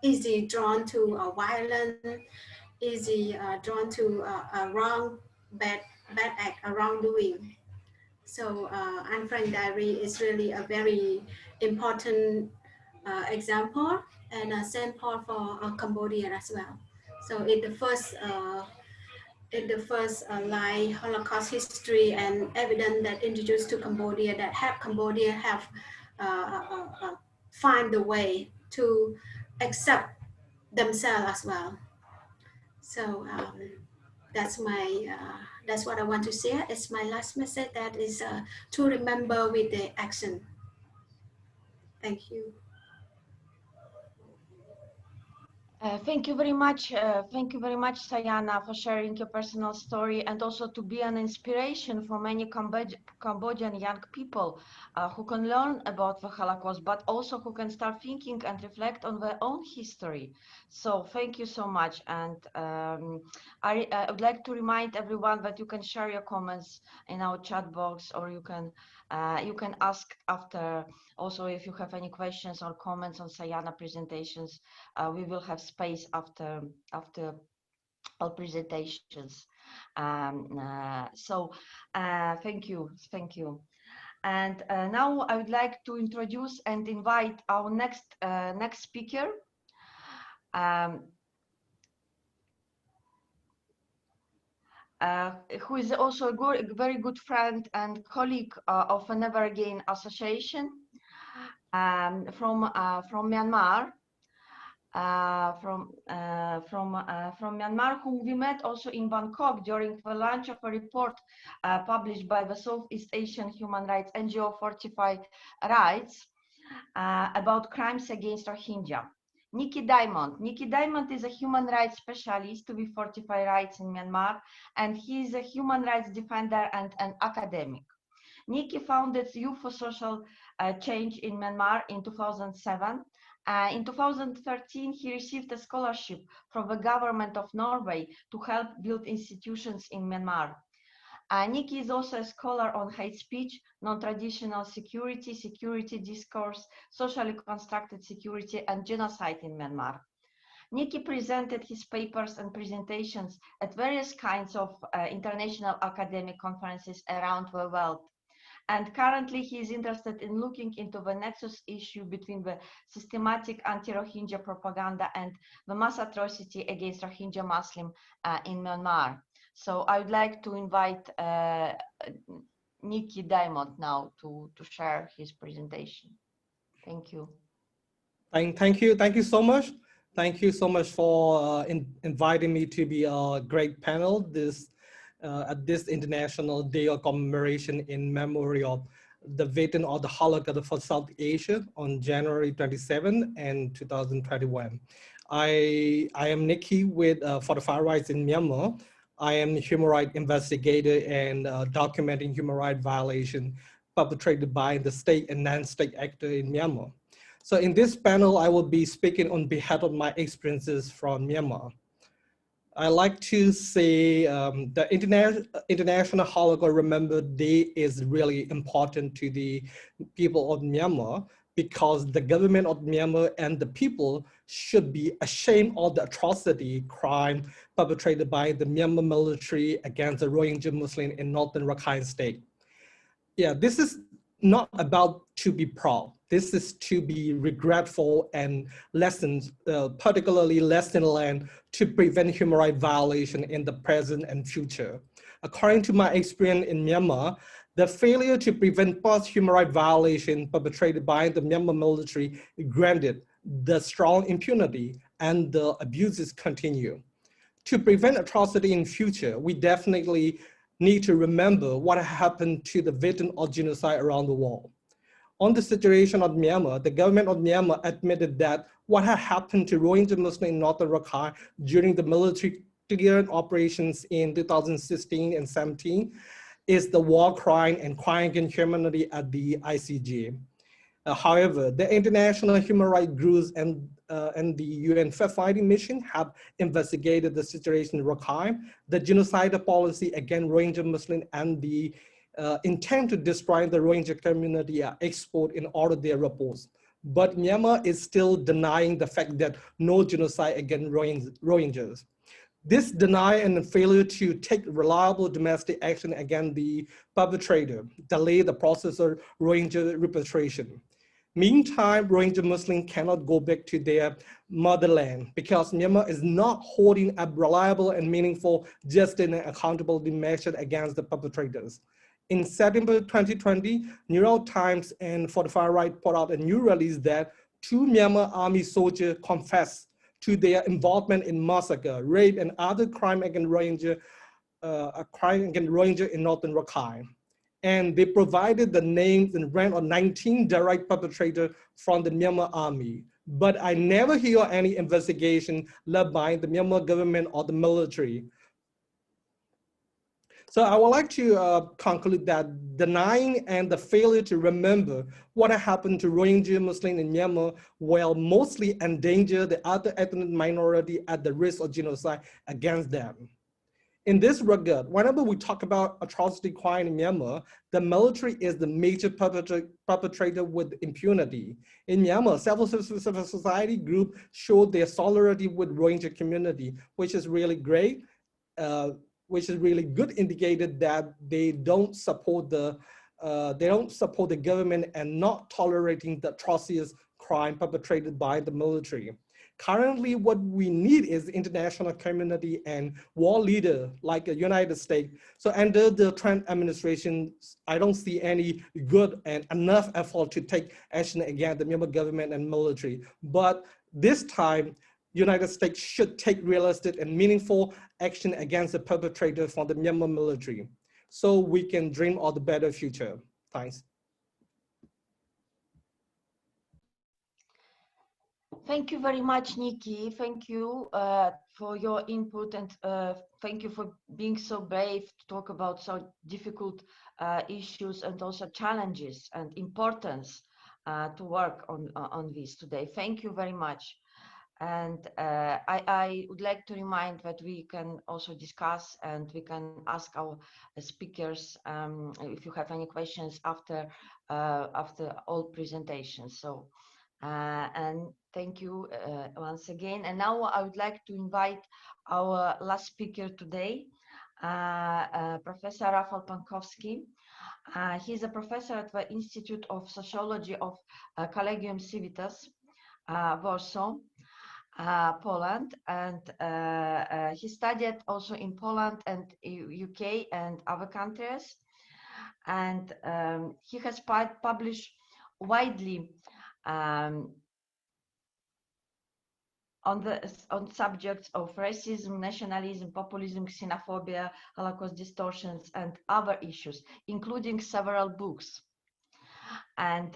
easy drawn to violence, easy drawn to wrong, bad act, wrongdoing. So Anne Frank diary is really a very important example and a sample for Cambodia as well. So in the first line Holocaust history and evidence that introduced to Cambodia, that help Cambodia have find the way to accept themselves as well. So that's what I want to share. It's my last message. That is to remember with the action. Thank you. Thank you very much. Thank you very much, Sayana, for sharing your personal story and also to be an inspiration for many Cambodian young people who can learn about the Holocaust, but also who can start thinking and reflect on their own history. So thank you so much. And I would like to remind everyone that you can share your comments in our chat box, or you can ask after. Also, if you have any questions or comments on Sayana presentations, we will have space after all presentations. Thank you. And now I would like to introduce and invite our next speaker. Who is also a very good friend and colleague of a Never Again Association from Myanmar. From Myanmar, whom we met also in Bangkok during the launch of a report published by the Southeast Asian human rights NGO Fortify Rights about crimes against Rohingya. Nickey Diamond. Nickey Diamond is a human rights specialist to Fortify Rights in Myanmar, and he is a human rights defender and an academic. Nickey founded Youth for Social Change in Myanmar in 2007. In 2013, he received a scholarship from the government of Norway to help build institutions in Myanmar. Nickey is also a scholar on hate speech, non-traditional security, security discourse, socially constructed security, and genocide in Myanmar. Nickey presented his papers and presentations at various kinds of international academic conferences around the world. And currently he is interested in looking into the nexus issue between the systematic anti-Rohingya propaganda and the mass atrocity against Rohingya Muslims in Myanmar. So I would like to invite Nickey Diamond now to share his presentation. Thank you. Thank you so much. Thank you so much for inviting me to be a great panel at this International Day of Commemoration in memory of the victim of the Holocaust for South Asia on January 27 and 2021. I am Nickey with Fortify Rights in Myanmar. I am a human rights investigator and documenting human rights violation perpetrated by the state and non-state actor in Myanmar. So in this panel, I will be speaking on behalf of my experiences from Myanmar. I like to say the International Holocaust Remembrance Day is really important to the people of Myanmar, because the government of Myanmar and the people should be ashamed of the atrocity crime perpetrated by the Myanmar military against the Rohingya Muslim in northern Rakhine State. Yeah, this is not about to be proud. This is to be regretful and lessons, particularly lesson learned to prevent human rights violation in the present and future. According to my experience in Myanmar, the failure to prevent past human rights violation perpetrated by the Myanmar military granted the strong impunity and the abuses continue. To prevent atrocity in future, we definitely need to remember what happened to the victims of genocide around the world. On the situation of Myanmar, the government of Myanmar admitted that what had happened to Rohingya Muslims in northern Rakhine during the military clearance operations in 2016 and 17 is the war crime and crime against humanity at the ICJ. However, the international human rights groups and the UN fact-finding mission have investigated the situation in Rakhine, the genocidal policy against Rohingya Muslims, and the intent to destroy the Rohingya community are exposed in all of their reports. But Myanmar is still denying the fact that no genocide against Rohingyas. This denial and failure to take reliable domestic action against the perpetrator delay the process of Rohingya repatriation. Meantime, Rohingya Muslims cannot go back to their motherland because Myanmar is not holding a reliable and meaningful justice and accountability measure against the perpetrators. In September 2020, New York Times and Fortify Rights put out a new release that 2 Myanmar army soldiers confessed to their involvement in massacre, rape, and other crime against Rohingya a crime against Rohingya in Northern Rakhine. And they provided the names and rank of 19 direct perpetrators from the Myanmar army. But I never hear any investigation led by the Myanmar government or the military. So I would like to conclude that denying and the failure to remember what happened to Rohingya Muslims in Myanmar will mostly endanger the other ethnic minority at the risk of genocide against them. In this regard, whenever we talk about atrocity crime in Myanmar, the military is the major perpetrator with impunity. In Myanmar, civil society groups showed their solidarity with Rohingya community, which is really great, which is really good indicated that they don't support the government and not tolerating the atrocious crime perpetrated by the military. Currently, what we need is international community and world leader like the United States. So under the Trump administration, I don't see any good and enough effort to take action against the Myanmar government and military. But this time, United States should take realistic and meaningful action against the perpetrator from the Myanmar military so we can dream of the better future. Thanks. Thank you very much, Nickey. Thank you for your input, and thank you for being so brave to talk about so difficult issues and also challenges and importance to work on this today. Thank you very much. And I would like to remind that we can also discuss and we can ask our speakers if you have any questions after all presentations. So. And thank you once again. And now I would like to invite our last speaker today, Professor Rafal Pankowski. He's a professor at the Institute of Sociology of Collegium Civitas, Warsaw, Poland. And he studied also in Poland and UK and other countries. And he has published widely on subjects of racism, nationalism, populism, xenophobia, Holocaust distortions, and other issues, including several books. And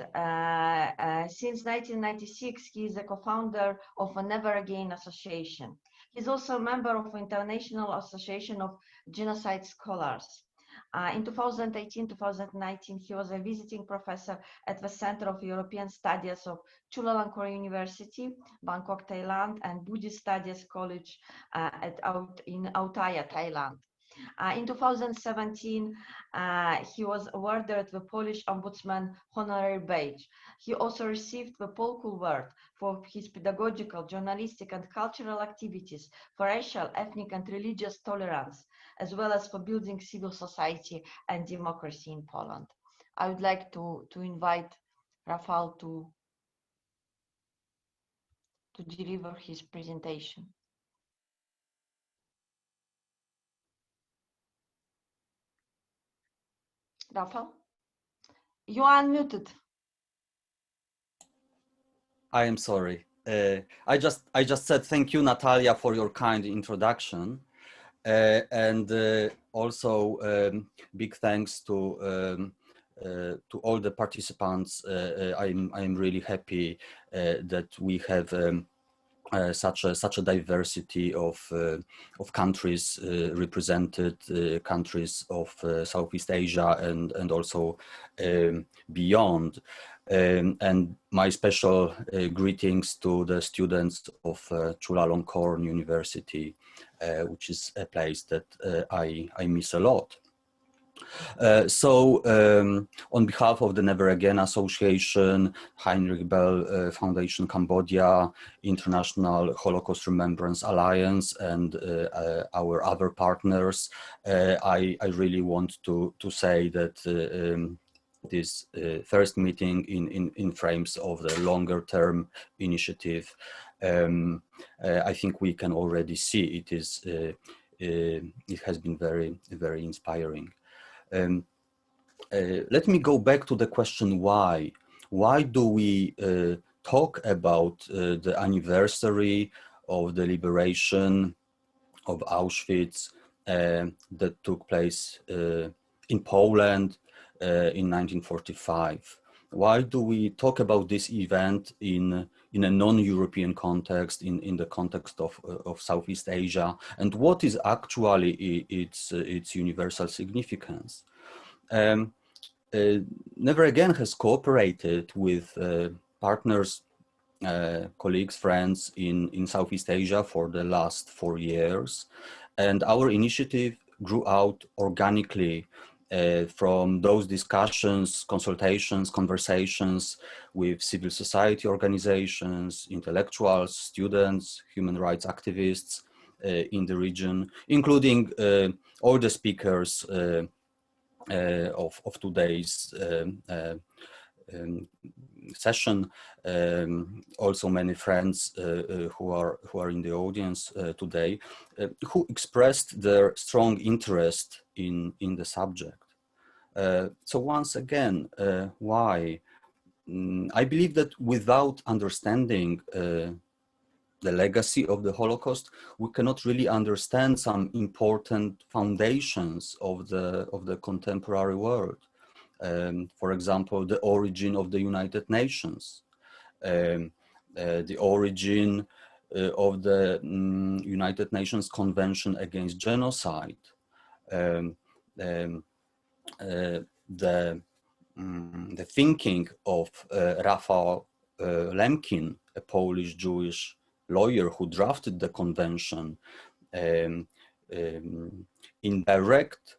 since 1996, he is a co-founder of a Never Again Association. He's also a member of the International Association of Genocide Scholars. In 2018-2019, he was a visiting professor at the Center of European Studies of Chulalongkorn University, Bangkok, Thailand, and Buddhist Studies College in Authaya, Thailand. In 2017, he was awarded the Polish Ombudsman Honorary Badge. He also received the Polk Award for his pedagogical, journalistic, and cultural activities for racial, ethnic, and religious tolerance, as well as for building civil society and democracy in Poland. I would like to invite Rafal to deliver his presentation. Rafal, you are unmuted. I am sorry. I just said thank you, Natalia, for your kind introduction, and also big thanks to all the participants. I'm really happy that we have such a diversity of countries represented, countries of Southeast Asia and also beyond. And my special greetings to the students of Chulalongkorn University, which is a place that I miss a lot. On behalf of the Never Again Association, Heinrich Bell Foundation Cambodia, International Holocaust Remembrance Alliance, and our other partners, I really want to say that this first meeting in frames of the longer term initiative, I think we can already see it has been very, very inspiring. Let me go back to the question why. Why do we talk about the anniversary of the liberation of Auschwitz that took place in Poland in 1945. Why do we talk about this event in a non-European context, in the context of Southeast Asia, and what is actually its universal significance? Never Again has cooperated with partners, colleagues, friends in Southeast Asia for the last 4 years, and our initiative grew out organically from those discussions, consultations, conversations with civil society organizations, intellectuals, students, human rights activists in the region, including all the speakers of today's session. Also many friends who are in the audience today, who expressed their strong interest in the subject. So once again, why? I believe that without understanding the legacy of the Holocaust, we cannot really understand some important foundations of the contemporary world. For example, the origin of the United Nations, the origin of the United Nations Convention Against Genocide, the thinking of Rafal Lemkin, a Polish Jewish lawyer who drafted the convention, in direct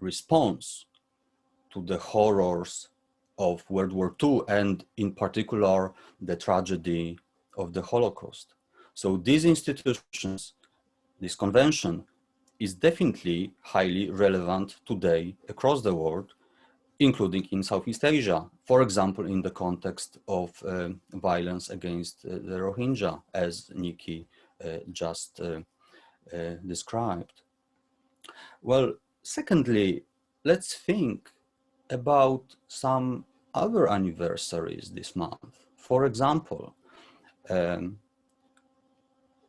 response to the horrors of World War II, and in particular, the tragedy of the Holocaust. So these institutions, this convention, is definitely highly relevant today across the world, including in Southeast Asia, for example, in the context of violence against the Rohingya, as Nickey just described. Well, secondly, let's think about some other anniversaries this month. For example, on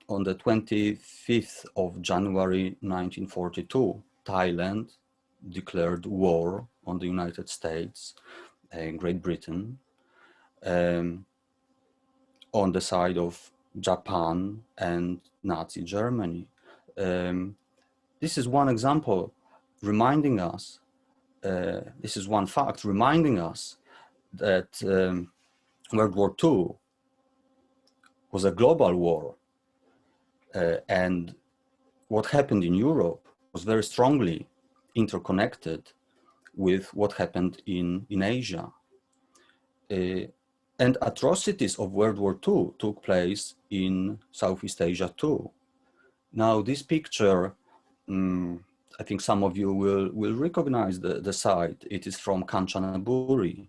the 25th of January 1942, Thailand declared war on the United States and Great Britain, on the side of Japan and Nazi Germany. This is one example reminding us, this is one fact reminding us that World War II was a global war, and what happened in Europe was very strongly interconnected with what happened in Asia. And atrocities of World War II took place in Southeast Asia too. Now this picture, I think some of you will recognize the site. It is from Kanchanaburi,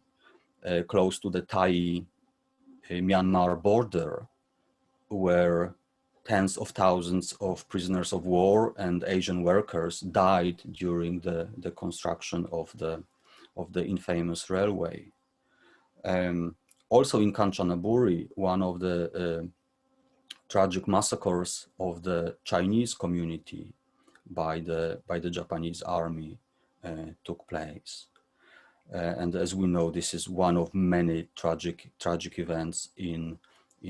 close to the Thai-Myanmar border, where tens of thousands of prisoners of war and Asian workers died during the construction of the infamous railway. Also in Kanchanaburi, one of the tragic massacres of the Chinese community by the Japanese army took place. And as we know, this is one of many tragic events in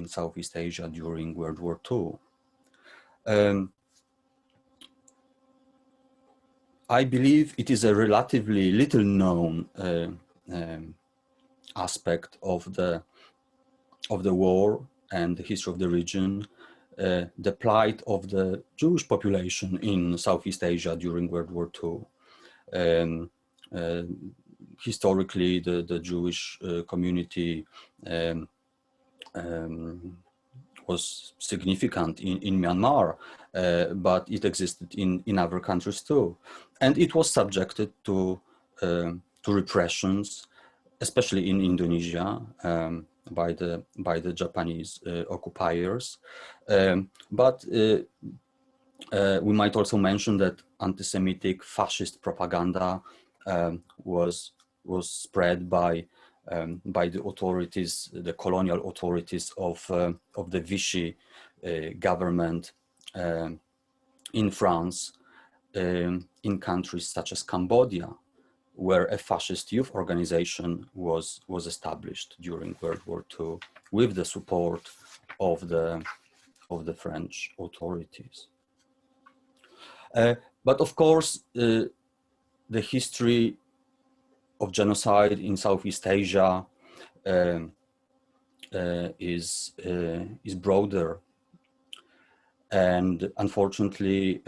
Southeast Asia during World War II. I believe it is a relatively little known aspect of the war and the history of the region, the plight of the Jewish population in Southeast Asia during World War II. Historically, the Jewish community was significant in Myanmar, but it existed in other countries too. And it was subjected to repressions, especially in Indonesia, by the Japanese occupiers. But we might also mention that anti-Semitic fascist propaganda was spread by the authorities, the colonial authorities of the Vichy government in France, in countries such as Cambodia, where a fascist youth organization was established during World War II with the support of the French authorities. But of course, the history of genocide in Southeast Asia is broader, and unfortunately,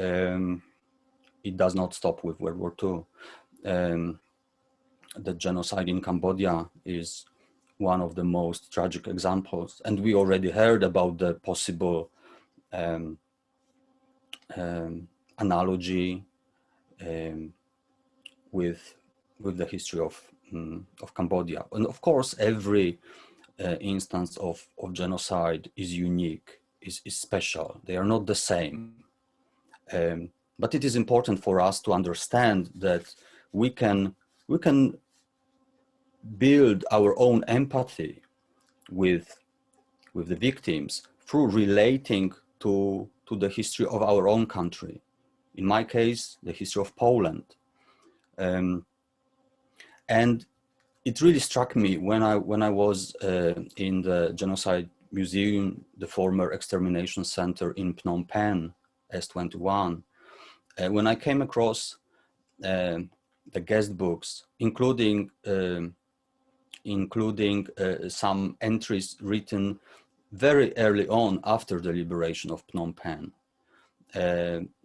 it does not stop with World War II. The genocide in Cambodia is one of the most tragic examples, and we already heard about the possible analogy with the history of Cambodia. And of course, every instance of genocide is unique, is special. They are not the same. But it is important for us to understand that we can build our own empathy with the victims through relating to the history of our own country. In my case, the history of Poland. And it really struck me when I was in the Genocide Museum, the former extermination center in Phnom Penh, S21, when I came across the guest books, including some entries written very early on after the liberation of Phnom Penh.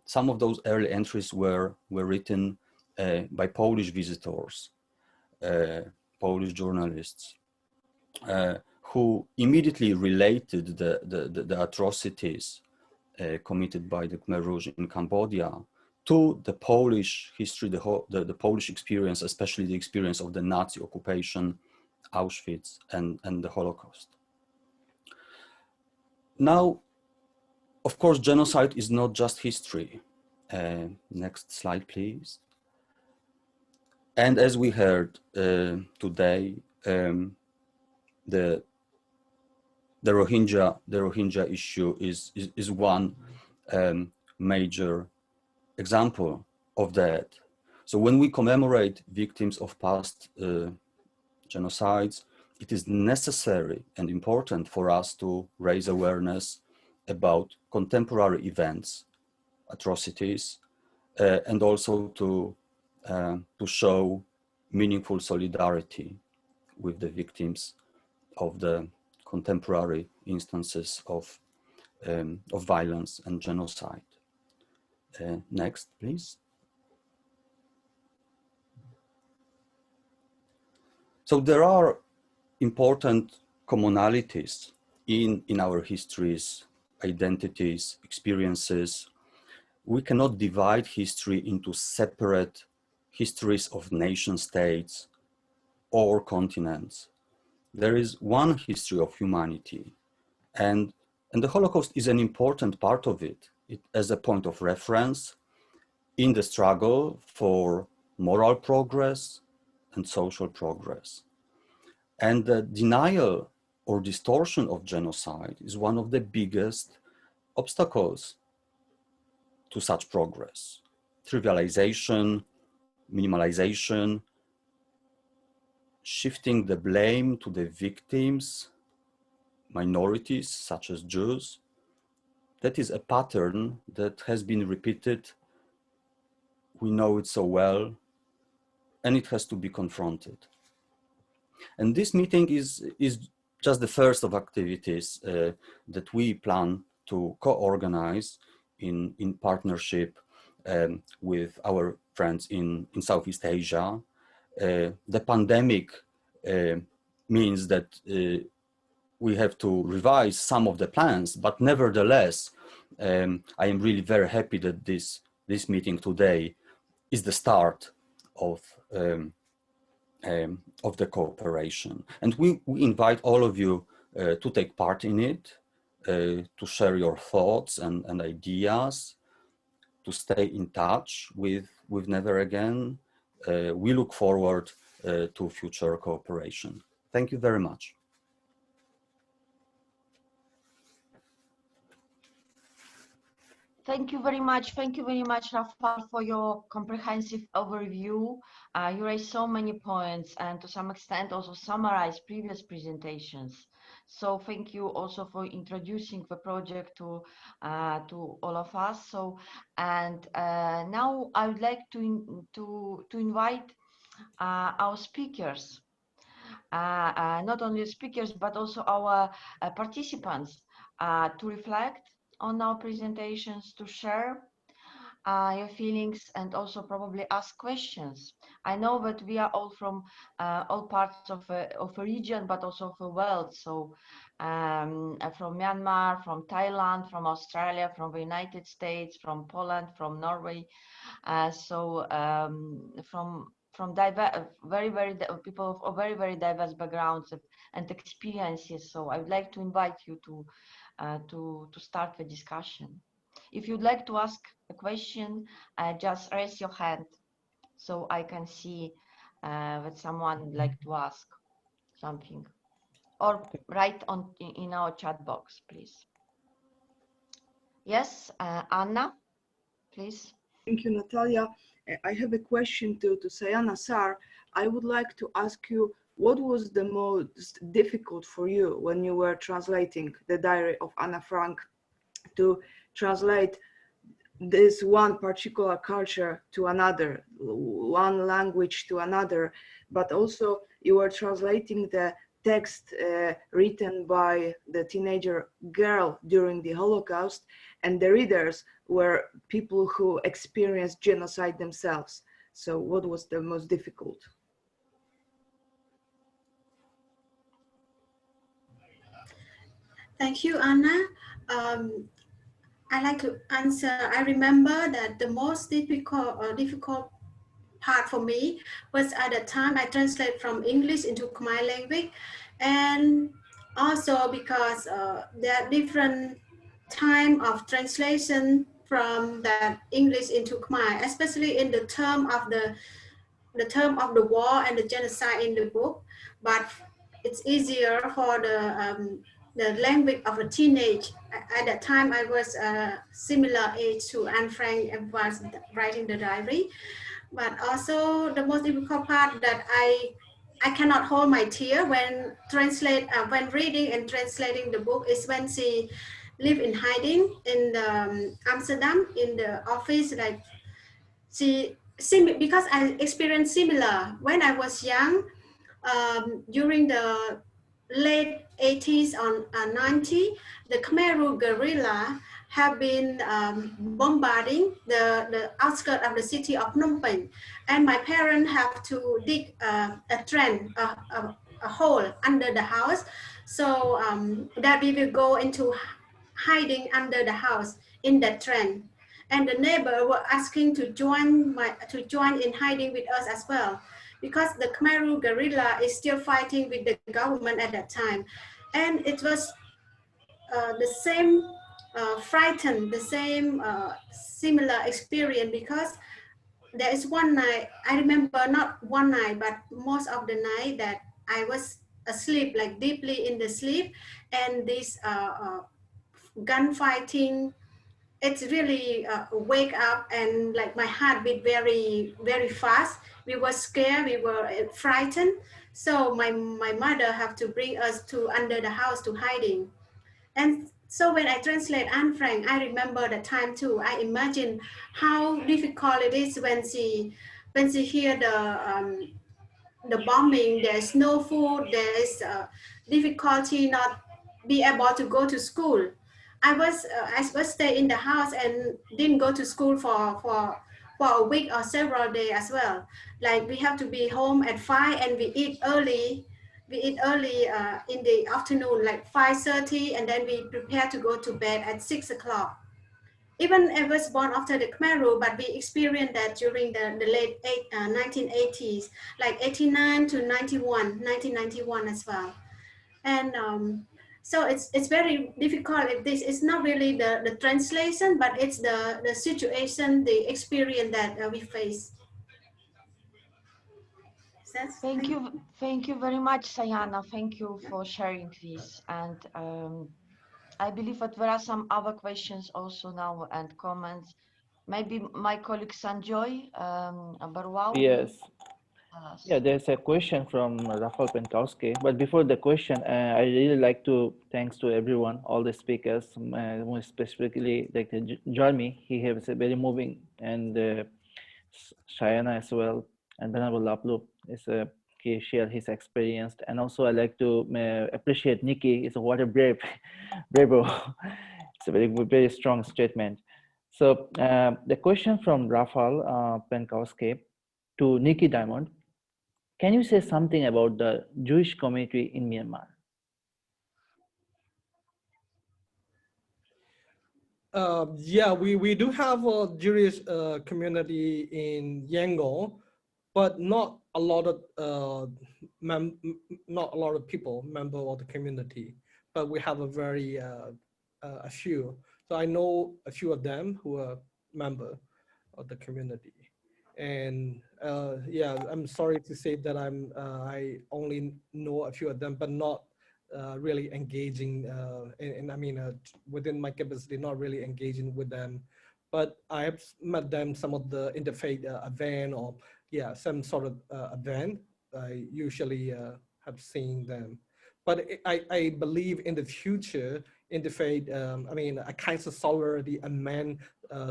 Some of those early entries were written by Polish visitors, Polish journalists, who immediately related the atrocities committed by the Khmer Rouge in Cambodia to the Polish history, the Polish experience, especially the experience of the Nazi occupation, Auschwitz, and the Holocaust. Now, of course, genocide is not just history. Next slide, please. And as we heard today, the Rohingya issue is one major example of that. So when we commemorate victims of past genocides, it is necessary and important for us to raise awareness about contemporary events, atrocities, and also to show meaningful solidarity with the victims of the contemporary instances of violence and genocide. Next, please. So there are important commonalities in our histories, identities, experiences. We cannot divide history into separate histories of nation states or continents. There is one history of humanity, and the Holocaust is an important part of it as a point of reference in the struggle for moral progress and social progress. And the denial or distortion of genocide is one of the biggest obstacles to such progress. Trivialization, minimalization, shifting the blame to the victims, minorities such as Jews, that is a pattern that has been repeated. We know it so well, and it has to be confronted. And this meeting is just the first of activities that we plan to co-organize in partnership with our friends in Southeast Asia. The pandemic means that we have to revise some of the plans, but nevertheless, I am really very happy that this meeting today is the start of the cooperation. And we invite all of you to take part in it, to share your thoughts and ideas, to stay in touch with Never Again. We look forward to future cooperation. Thank you very much. Thank you very much. Thank you very much, Rafal, for your comprehensive overview. You raised so many points and to some extent also summarized previous presentations. So thank you also for introducing the project to all of us. So now I would like to invite our speakers, not only speakers but also our participants to reflect on our presentations, to share your feelings and also probably ask questions. I know that we are all from all parts of a region, but also of the world. So from Myanmar, from Thailand, from Australia, from the United States, from Poland, from Norway. From people of very diverse backgrounds and experiences. So I would like to invite you to start the discussion. If you'd like to ask a question, just raise your hand so I can see that someone would like to ask something, or write in our chat box, please. Yes, Anna, please. Thank you, Natalia. I have a question to Sayana sir. I would like to ask you, what was the most difficult for you when you were translating the diary of Anna Frank, to translate this one particular culture to another, one language to another, but also you were translating the text written by the teenager girl during the Holocaust, and the readers were people who experienced genocide themselves. So what was the most difficult? Thank you, Anna. I like to answer. I remember that the most difficult part for me was at the time I translate from English into Khmer language, and also because there are different time of translation from that English into Khmer, especially in the term of the war and the genocide in the book. But it's easier for the language of a teenage. At that time, I was a similar age to Anne Frank and was writing the diary. But also the most difficult part that I cannot hold my tear when when reading and translating the book is when she live in hiding in Amsterdam in the office. Like because I experienced similar when I was young, during the late 80s or 90s, the Khmer guerrilla have been bombarding the outskirts of the city of Phnom Penh, and my parents have to dig a hole under the house, so that we will go into hiding under the house in that trend. And the neighbor were asking to join in hiding with us as well, because the Khmer guerrilla is still fighting with the government at that time. And it was the same frightened, the same similar experience, because there is one night, I remember not one night, but most of the night that I was asleep, like deeply in the sleep, and this gunfighting, it's really wake up, and like my heart beat very fast. We were scared, we were frightened. So my mother have to bring us to under the house to hiding. And so when I translate Anne Frank, I remember the time too. I imagine how difficult it is when she hear the bombing. There's no food. There's difficulty not be able to go to school. I was stay in the house and didn't go to school for a week or several days as well. Like we have to be home at 5 and we eat early. We eat early in the afternoon, like 5:30, and then we prepare to go to bed at 6 o'clock. Even I was born after the Khmer rule, but we experienced that during the late 1980s, like 89 to 1991 as well. And so it's very difficult. This is not really the translation, but it's the situation, the experience that we face. Thank you very much, Sayana. Thank you for sharing this. And I believe that there are some other questions also now and comments. Maybe my colleague Sanjoy, Barua. Yes. Yeah, there's a question from Rafal Pankowski. But before the question, I really like to thanks to everyone, all the speakers, more specifically like Jeremy. He has a very moving, and Sayana as well, and Venerable Lablu he shared his experience. And also I like to appreciate Nickey. It's a what a brave. It's a very strong statement. So the question from Rafal Pankowski to Nickey Diamond. Can you say something about the Jewish community in Myanmar? Yeah, we do have a Jewish community in Yangon, but not a lot of people member of the community. But we have a very a few. So I know a few of them who are member of the community. And yeah, I'm sorry to say that I only know a few of them, but not really engaging. And I mean, within my capacity, not really engaging with them. But I have met them some of the interfaith event or yeah, some sort of event. I usually have seen them. But I believe in the future, interfaith, I mean, a kind of solidarity among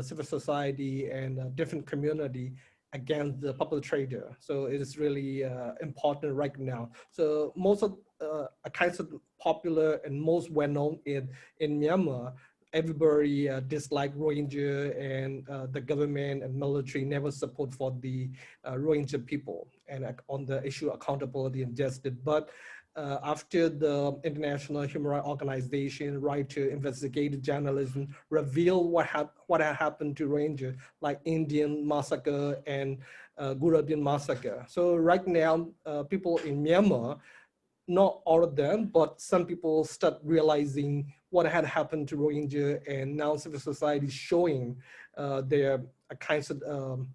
civil society and different community against the perpetrator. So it is really important right now. So most of a kind of popular and most well-known in Myanmar, everybody dislike Rohingya, and the government and military never support for the Rohingya people and on the issue of accountability and justice. But after the International Human Rights Organization right to investigate journalism reveal what had happened to Rohingya, like Indian massacre and Guradin massacre. So right now, people in Myanmar, not all of them, but some people start realizing what had happened to Rohingya, and now civil society is showing their kinds of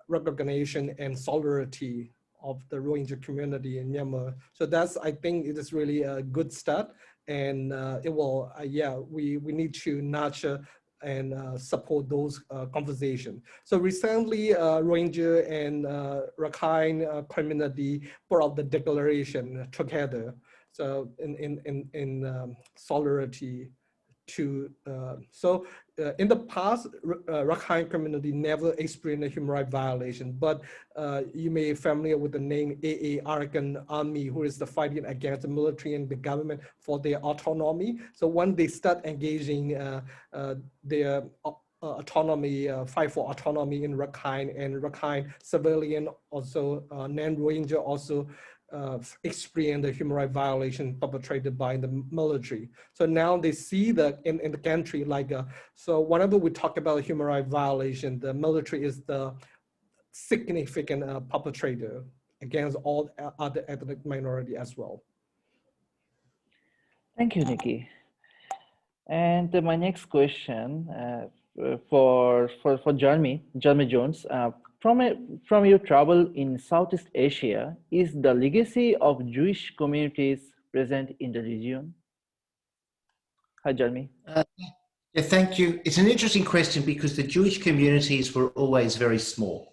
recognition and solidarity of the Rohingya community in Myanmar. So that's, I think it is really a good start, and it will, yeah, we need to nurture and support those conversations. So recently, Rohingya and Rakhine community put out the declaration together. So in solidarity to, in the past, Rakhine community never experienced a human rights violation, but you may be familiar with the name AA Arakan Army, who is the fighting against the military and the government for their autonomy. So when they start engaging their autonomy, fight for autonomy in Rakhine, and Rakhine civilian also, non-Rohingya also experience the human rights violation perpetrated by the military. So now they see that in the country, like, so whenever we talk about human rights violation, the military is the significant perpetrator against all other ethnic minority as well. Thank you, Nickey. And my next question for Jeremy Jones. From your travel in Southeast Asia, is the legacy of Jewish communities present in the region? Hi, Jeremy. Yeah, thank you. It's an interesting question because the Jewish communities were always very small.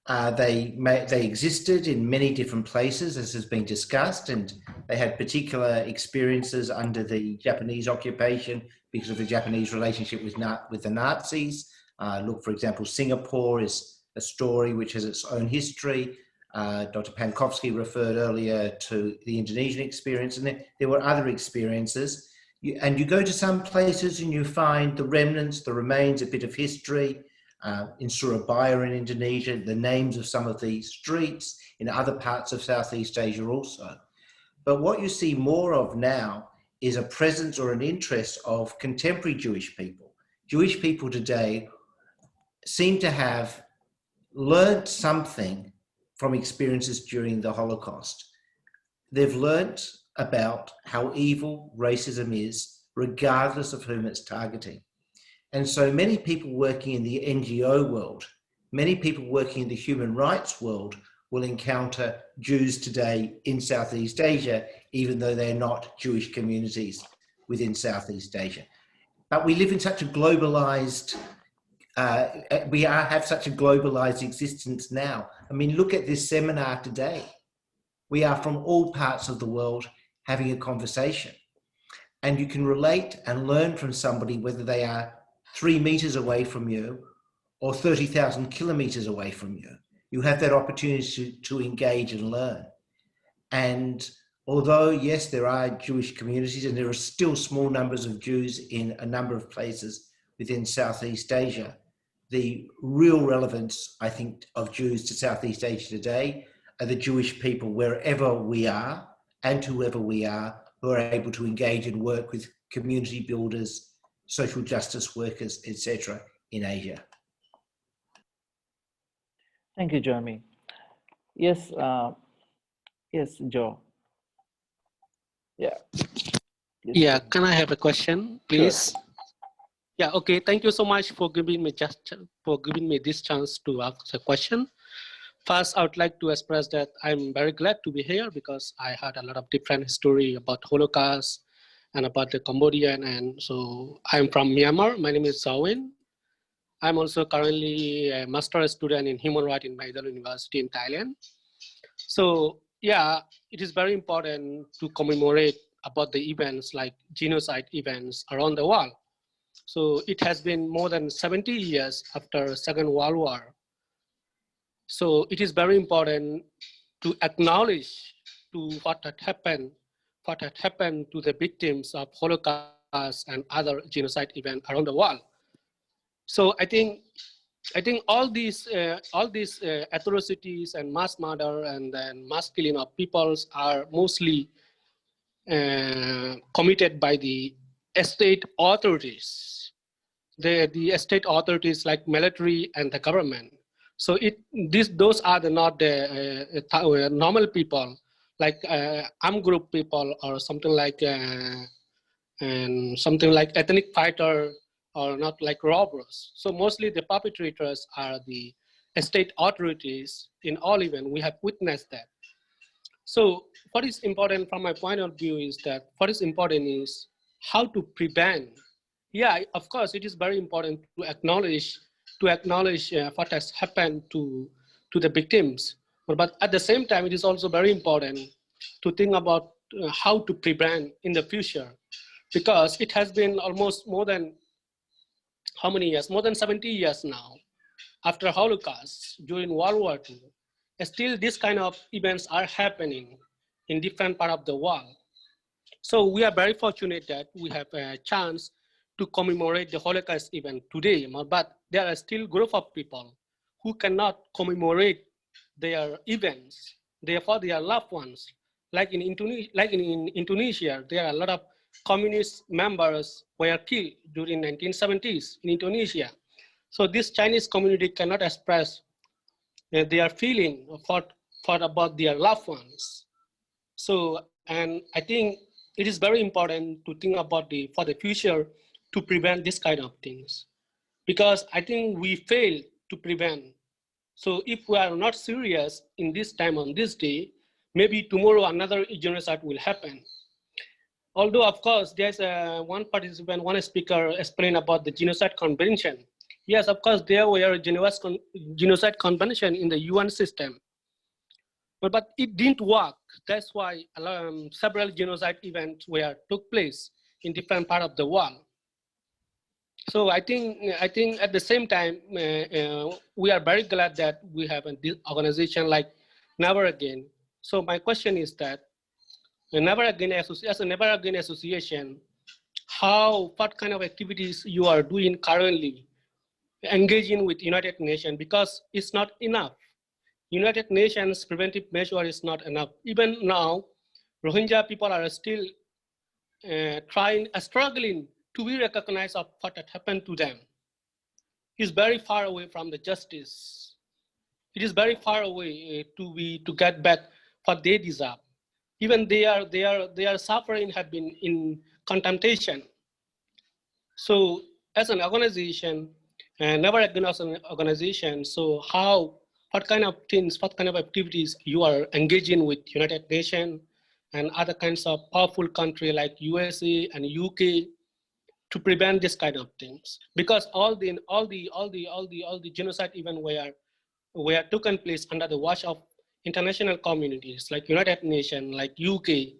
They existed in many different places, as has been discussed, and they had particular experiences under the Japanese occupation because of the Japanese relationship with the Nazis. Look, for example, Singapore is a story which has its own history. Dr. Pankowski referred earlier to the Indonesian experience, and there were other experiences. And you go to some places and you find the remnants, the remains, a bit of history. In Surabaya in Indonesia, the names of some of the streets in other parts of Southeast Asia also. But what you see more of now is a presence or an interest of contemporary Jewish people. Jewish people today seem to have learnt something from experiences during the Holocaust. They've learnt about how evil racism is, regardless of whom it's targeting. And so many people working in the NGO world, many people working in the human rights world will encounter Jews today in Southeast Asia, even though they're not Jewish communities. within Southeast Asia. But we live in such a globalized, have such a globalized existence now. I mean, look at this seminar today. We are from all parts of the world having a conversation. And you can relate and learn from somebody whether they are 3 meters away from you or 30,000 kilometers away from you. You have that opportunity to engage and learn. And although, yes, there are Jewish communities and there are still small numbers of Jews in a number of places within Southeast Asia, the real relevance, I think, of Jews to Southeast Asia today are the Jewish people wherever we are and whoever we are, who are able to engage and work with community builders, social justice workers, etc. in Asia. Thank you, Jeremy. Yes, yes, Joe. Yeah. Yes, yeah, can I have a question, please? Sure. Yeah, okay. Thank you so much for giving me this chance to ask a question. First, I would like to express that I'm very glad to be here because I heard a lot of different story about Holocaust and about the Cambodian. And so I'm from Myanmar. My name is Zawin. I'm also currently a master's student in human rights in Mahidol University in Thailand. So yeah, it is very important to commemorate about the events like genocide events around the world. So it has been more than 70 years after Second World War. So it is very important to acknowledge to what had happened to the victims of Holocaust and other genocide events around the world. So I think all these atrocities and mass murder and then mass killing of peoples are mostly committed by the state authorities, the state authorities like military and the government. So those are not the normal people, like armed group people or something like ethnic fighter or not like robbers. So mostly the perpetrators are the state authorities in all events. We have witnessed that. So what is important from my point of view is that what is important is how to prevent. Yeah, of course, it is very important to acknowledge what has happened to the victims. But at the same time, it is also very important to think about how to prevent in the future, because it has been almost more than how many years? More than 70 years now after Holocaust during World War II. Still, this kind of events are happening in different parts of the world. So we are very fortunate that we have a chance to commemorate the Holocaust event today, but there are still group of people who cannot commemorate their events. Therefore, their loved ones, like in Indonesia, there are a lot of communist members were killed during 1970s in Indonesia. So this Chinese community cannot express their feeling for about their loved ones. So, and I think it is very important to think about for the future to prevent this kind of things, because I think we fail to prevent. So if we are not serious in this time on this day, maybe tomorrow another genocide will happen. Although of course there's one participant, one speaker explained about the genocide convention. Yes, of course there were genocide convention in the UN system. But it didn't work. That's why several genocide events took place in different parts of the world. So I think at the same time, we are very glad that we have this organization like Never Again. So my question is that Never Again as a Never Again association, what kind of activities you are doing currently, engaging with United Nations, because it's not enough. United Nations preventive measure is not enough. Even now, Rohingya people are still struggling to be recognized of what had happened to them. It's very far away from the justice. It is very far away to get back what they deserve. Even their suffering have been in contemplation. So as an organization, Never Again as an organization, so what kind of things, what kind of activities you are engaging with United Nations and other kinds of powerful country like USA and UK to prevent this kind of things, because all the genocide even were taken place under the watch of international communities like United Nations, like UK,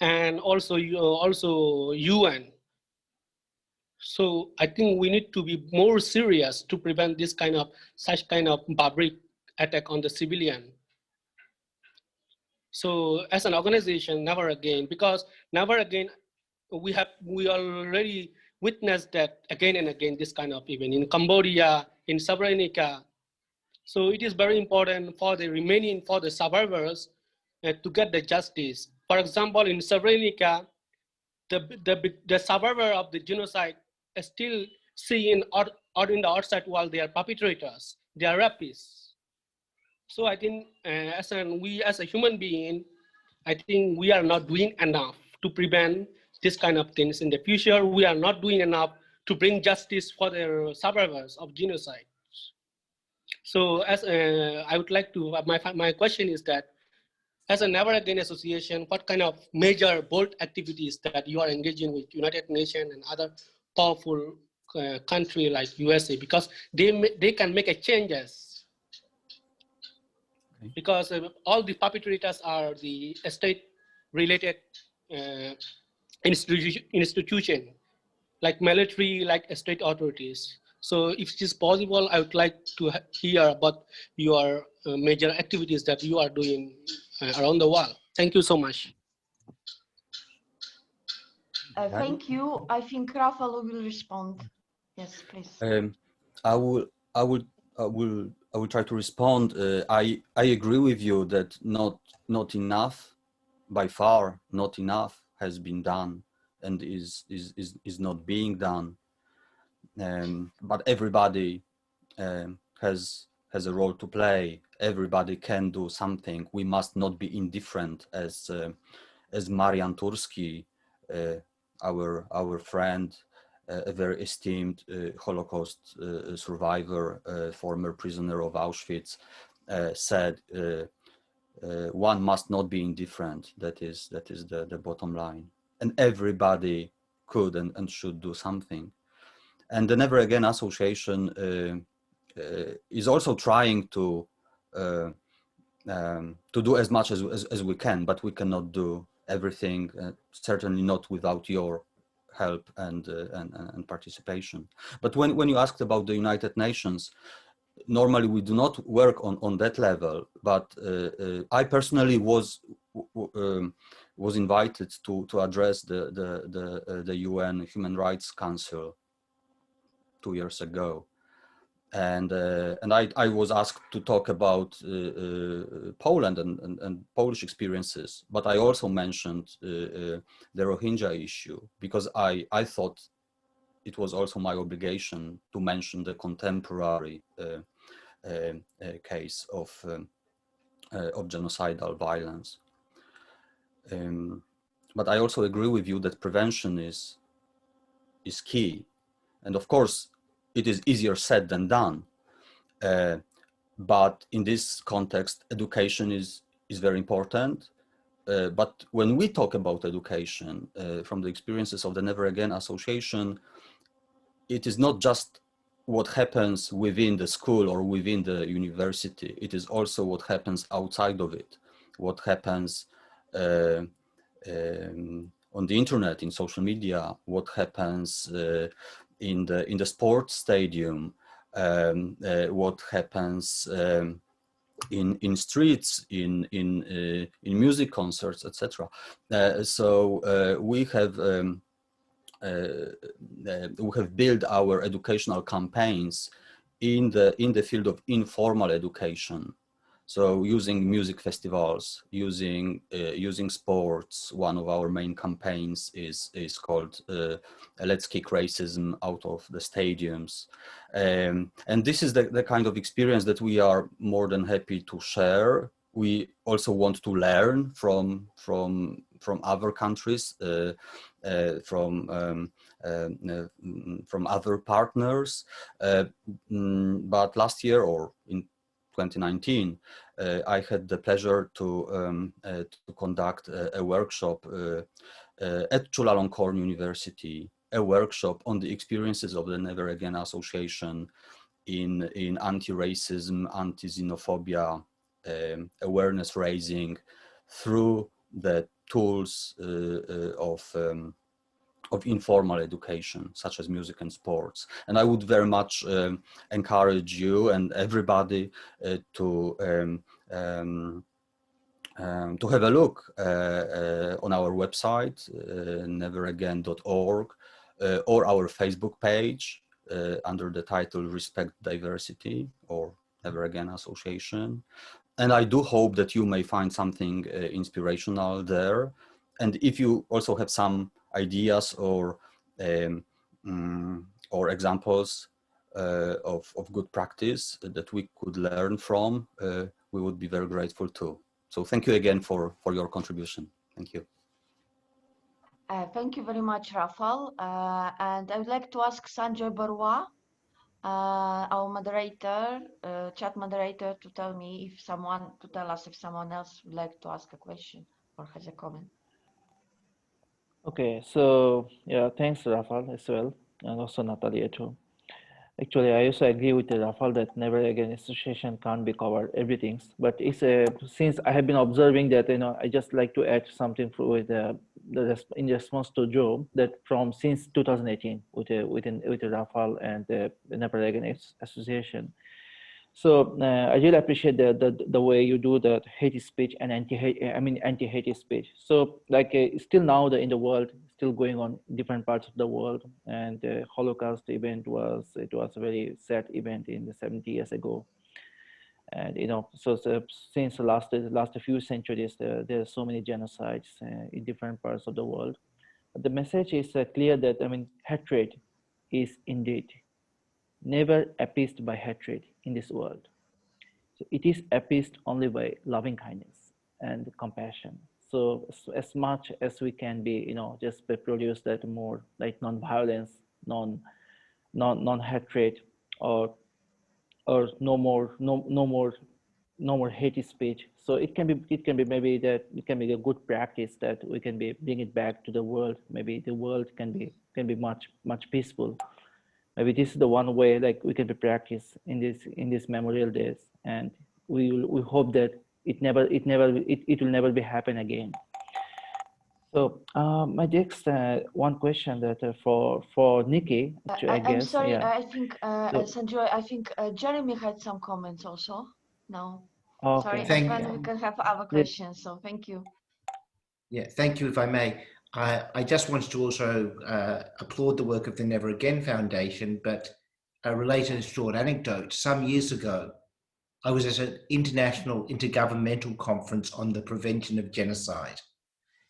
and also UN. So I think we need to be more serious to prevent this such kind of barbaric attack on the civilian. So as an organization, never again, because never again, we already witnessed that again and again, this kind of event in Cambodia, in Srebrenica. So it is very important for the survivors to get the justice. For example, in Srebrenica, the survivor of the genocide is still seen out in the outside world. They are perpetrators, they are rapists. So I think as a human being, I think we are not doing enough to prevent this kind of things in the future. We are not doing enough to bring justice for the survivors of genocide. So as I would like to, my question is that, as a Never Again Association, what kind of major bold activities that you are engaging with United Nations and other powerful country like USA, because they can make a changes. Okay. Because all the perpetrators are the state-related institution, like military, like state authorities. So if it is possible, I would like to hear about your major activities that you are doing around the world. Thank you so much. Thank you. I think Rafal will respond. Yes, please. I will try to respond. I agree with you that not enough, by far not enough has been done and is not being done. But everybody has a role to play. Everybody can do something. We must not be indifferent, as Marian Turski, our friend, a very esteemed Holocaust survivor, former prisoner of Auschwitz, said. One must not be indifferent. That is the bottom line. And everybody could and should do something. And the Never Again Association is also trying to do as much as we can, but we cannot do everything. Certainly not without your help and participation. But when you asked about the United Nations, normally we do not work on that level. But I personally was invited to address the UN Human Rights Council 2 years ago, and I was asked to talk about Poland and Polish experiences, but I also mentioned the Rohingya issue, because I thought it was also my obligation to mention the contemporary case of genocidal violence. But I also agree with you that prevention is key, and of course it is easier said than done. But in this context, education is very important. But when we talk about education, from the experiences of the Never Again Association, it is not just what happens within the school or within the university. It is also what happens outside of it, what happens on the internet, in social media, what happens in the sports stadium, what happens in streets, in music concerts, etc. So we have built our educational campaigns in the field of informal education. So using music festivals, using sports. One of our main campaigns is called Let's Kick Racism Out of the Stadiums. And this is the kind of experience that we are more than happy to share. We also want to learn from other countries, from other partners. But last year, or in 2019, I had the pleasure to conduct a workshop at Chulalongkorn University, a workshop on the experiences of the Never Again Association in anti-racism, anti-xenophobia, awareness raising through the tools of informal education, such as music and sports. And I would very much encourage you and everybody to have a look on our website, neveragain.org, or our Facebook page under the title Respect Diversity or Never Again Association. And I do hope that you may find something inspirational there. And if you also have some ideas or examples of good practice that we could learn from, we would be very grateful too. So thank you again for your contribution. Thank you. Thank you very much, Rafal. And I would like to ask Sanjoy Barua, our moderator, chat moderator, to tell us if someone else would like to ask a question or has a comment. Okay, so yeah, thanks Rafal as well, and also Natalia too. Actually, I also agree with Rafal that Never Again Association can't be covered everything, but it's since I have been observing that, you know, I just like to add something with in response to Joe, that from since 2018 with Rafal and the Never Again Association. So I really appreciate the way you do the hate speech and anti-hate speech. So like still now in the world, still going on in different parts of the world, and the Holocaust event was a very sad event in the 70 years ago. And you know, so since the last few centuries, there are so many genocides in different parts of the world. But the message is clear that hatred is indeed never appeased by hatred in this world. So it is appeased only by loving kindness and compassion. So as much as we can be, you know, just produce that more like non-violence, non-hatred, or no more hate speech. So it can be maybe that it can be a good practice that we can bring it back to the world. Maybe the world can be much peaceful. Maybe this is the one way like we can be practiced in this memorial days, and we hope that it will never be happen again. So my next one question that for Nickey, I guess. I'm sorry, yeah. I think Sanjoy, I think Jeremy had some comments also. No, Okay. sorry, and then we can have other questions. So thank you. Yeah, thank you. If I may, I just wanted to also applaud the work of the Never Again Foundation, but relate a short anecdote. Some years ago, I was at an international intergovernmental conference on the prevention of genocide.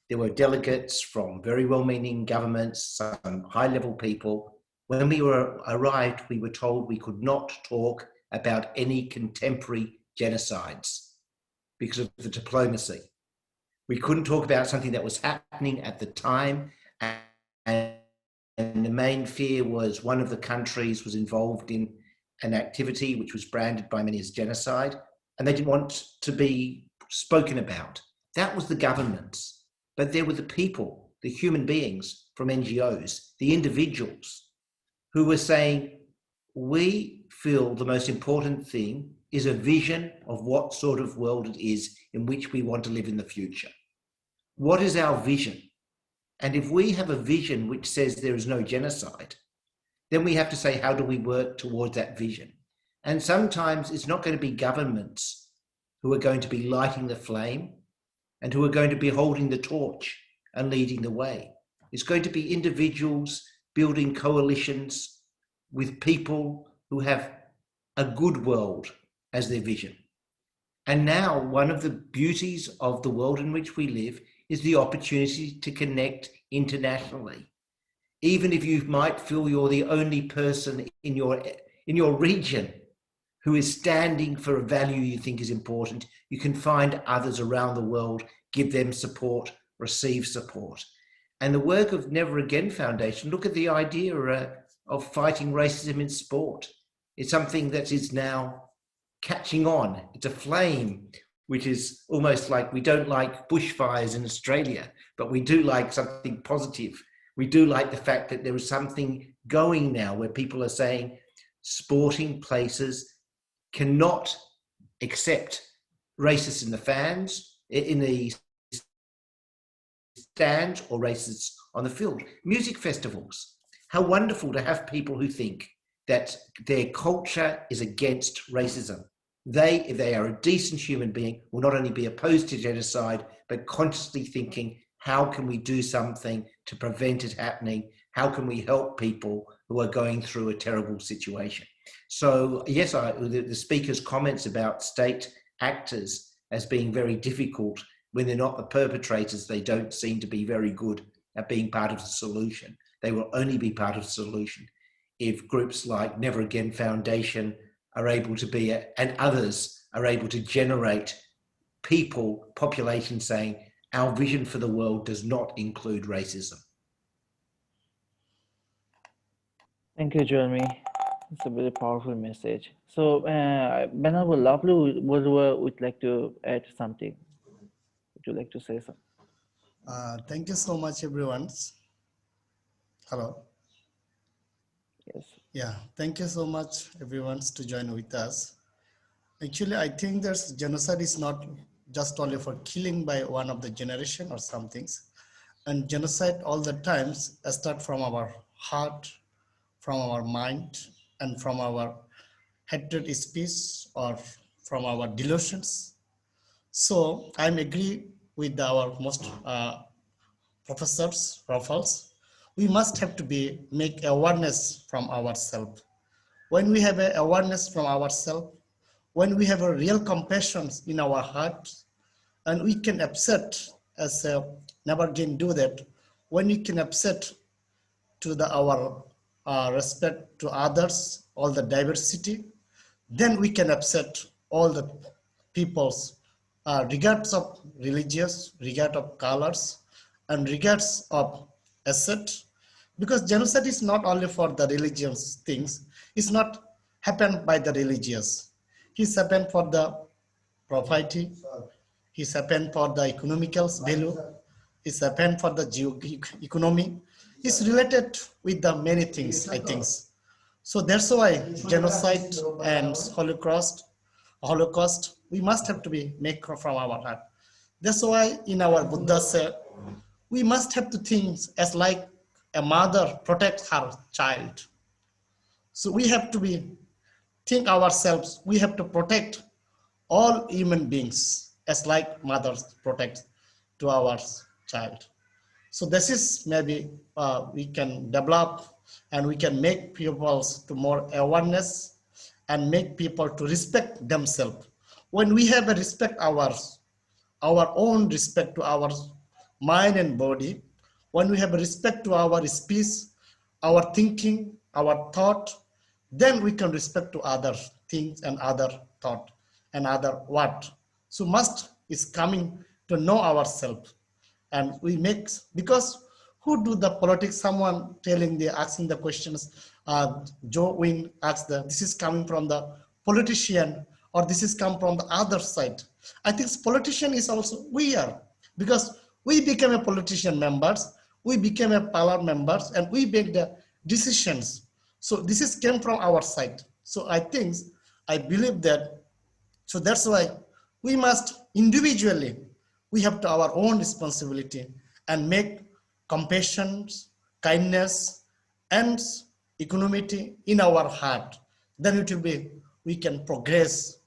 There were delegates from very well-meaning governments, some high-level people. When we arrived, we were told we could not talk about any contemporary genocides because of the diplomacy. We couldn't talk about something that was happening at the time, and the main fear was one of the countries was involved in an activity which was branded by many as genocide, and they didn't want to be spoken about. That was the governments, but there were the people, the human beings from NGOs, the individuals who were saying, we feel the most important thing is a vision of what sort of world it is in which we want to live in the future. What is our vision? And if we have a vision which says there is no genocide, then we have to say, how do we work towards that vision? And sometimes it's not going to be governments who are going to be lighting the flame and who are going to be holding the torch and leading the way. It's going to be individuals building coalitions with people who have a good world as their vision. And now one of the beauties of the world in which we live is the opportunity to connect internationally. Even if you might feel you're the only person in your region who is standing for a value you think is important, you can find others around the world, give them support, receive support. And the work of Never Again Foundation, look at the idea of fighting racism in sport. It's something that is now catching on. It's a flame, which is almost like we don't like bushfires in Australia, but we do like something positive. We do like the fact that there is something going now where people are saying sporting places cannot accept racists in the fans, in the stands, or racists on the field. Music festivals. How wonderful to have people who think that their culture is against racism. They, if they are a decent human being, will not only be opposed to genocide, but consciously thinking, how can we do something to prevent it happening? How can we help people who are going through a terrible situation? So yes, the speaker's comments about state actors as being very difficult when they're not the perpetrators, they don't seem to be very good at being part of the solution. They will only be part of the solution if groups like Never Again Foundation are able to be, and others are able to generate people, population saying, our vision for the world does not include racism. Thank you, Jeremy. It's a very powerful message. So, Venerable Lablu would like to add something. Would you like to say something? Thank you so much, everyone. Hello. Yes. Yeah, thank you so much, everyone, to join with us. Actually, I think there's genocide is not just only for killing by one of the generation or some things. And genocide all the times start from our heart, from our mind, and from our hatred speech or from our delusions. So I'm agree with our most professors, Rafals. We must have to make awareness from ourselves. When we have an awareness from ourselves, when we have a real compassion in our heart, and we can accept as never again do that, when we can accept to our respect to others, all the diversity, then we can accept all the peoples, regardless of religious, regard of colors, and regards of asset. Because genocide is not only for the religious things, it's not happened by the religious. It's happened for the property, it's happened for the economical value, it's happened for the economy. It's related with the many things, I think. So that's why genocide and Holocaust, we must have to be made from our heart. That's why in our Buddha said, we must have to think as like a mother protects her child. So we have to think ourselves, we have to protect all human beings as like mothers protect to our child. So this is maybe we can develop and we can make people to more awareness and make people to respect themselves. When we have a respect our own respect to our mind and body, when we have a respect to our speech, our thinking, our thought, then we can respect to other things and other thought and other what. So must is coming to know ourselves. And we make, because who do the politics, someone asking the questions, Joe Wynn asked this is coming from the politician or this is come from the other side. I think politician is also weird because we became a politician members, we became a parliament members and we make the decisions. So this is came from our side. So I believe that, so that's why we must individually, we have to our own responsibility and make compassion, kindness, and equanimity in our heart. Then it will be, we can progress.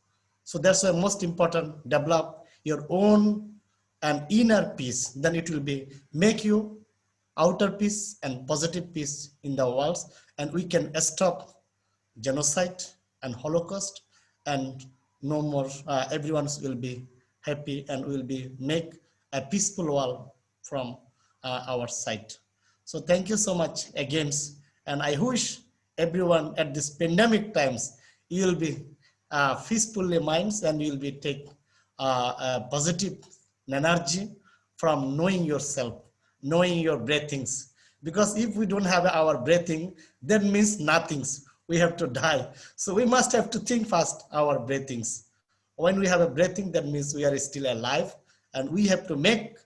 So that's why most important, develop your own and inner peace. Then it will be, make you outer peace and positive peace in the world. And we can stop genocide and Holocaust and no more, everyone will be happy and will be make a peaceful world from our side. So thank you so much again. And I wish everyone at this pandemic times, you will be peacefully minds and you will be take positive energy from knowing yourself, knowing your breathings. Because if we don't have our breathing, that means nothing. we have to die. So we must have to think fast our breathings. When we have a breathing, that means we are still alive, and we have to make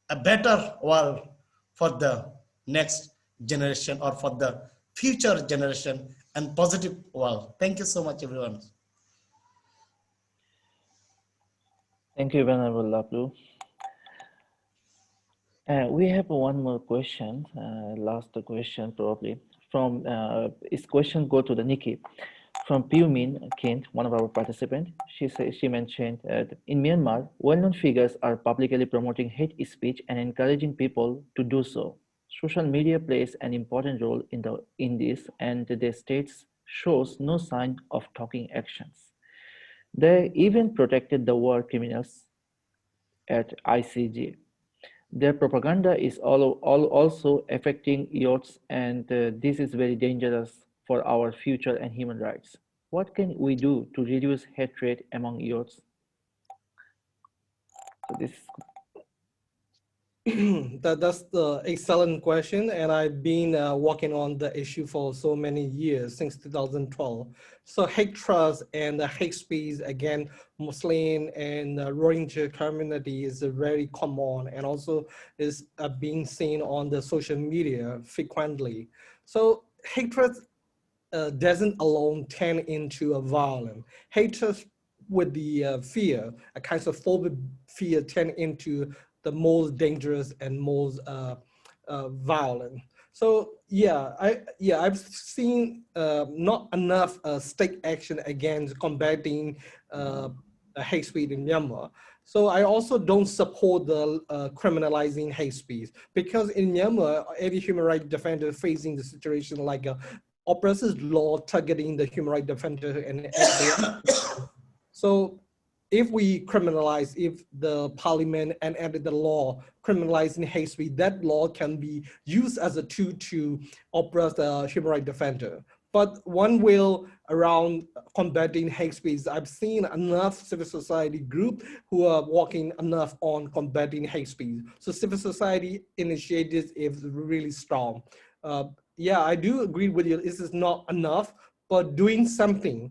a better world for the next generation or for the future generation and positive world. Thank you so much, everyone. Thank you, Venerable Lablu. We have one more question, last question probably. From this question go to the Nickey. From Piu Min Kint, one of our participants, she mentioned in Myanmar, well-known figures are publicly promoting hate speech and encouraging people to do so. Social media plays an important role in this, and the state shows no sign of taking actions. They even protected the war criminals at ICJ. Their propaganda is also affecting youths, and this is very dangerous for our future and human rights. What can we do to reduce hatred among youths? So this That's the excellent question, and I've been working on the issue for so many years, since 2012. So hatred and hate speech against Muslim and Rohingya community is very common, and also is being seen on the social media frequently. So hatred doesn't alone turn into a violence. Hatred with the fear, a kind of phobic fear, turn into the most dangerous and most violent. So I've seen not enough state action against combating hate speech in Myanmar. So I also don't support the criminalizing hate speech, because in Myanmar, every human rights defender facing the situation like a oppressive law targeting the human rights defender and so if we criminalize, if the parliament enacted the law criminalizing hate speech, that law can be used as a tool to oppress the human rights defender. But one will around combating hate speech, I've seen enough civil society group who are working enough on combating hate speech. So civil society initiatives is really strong. Yeah, I do agree with you. This is not enough, but doing something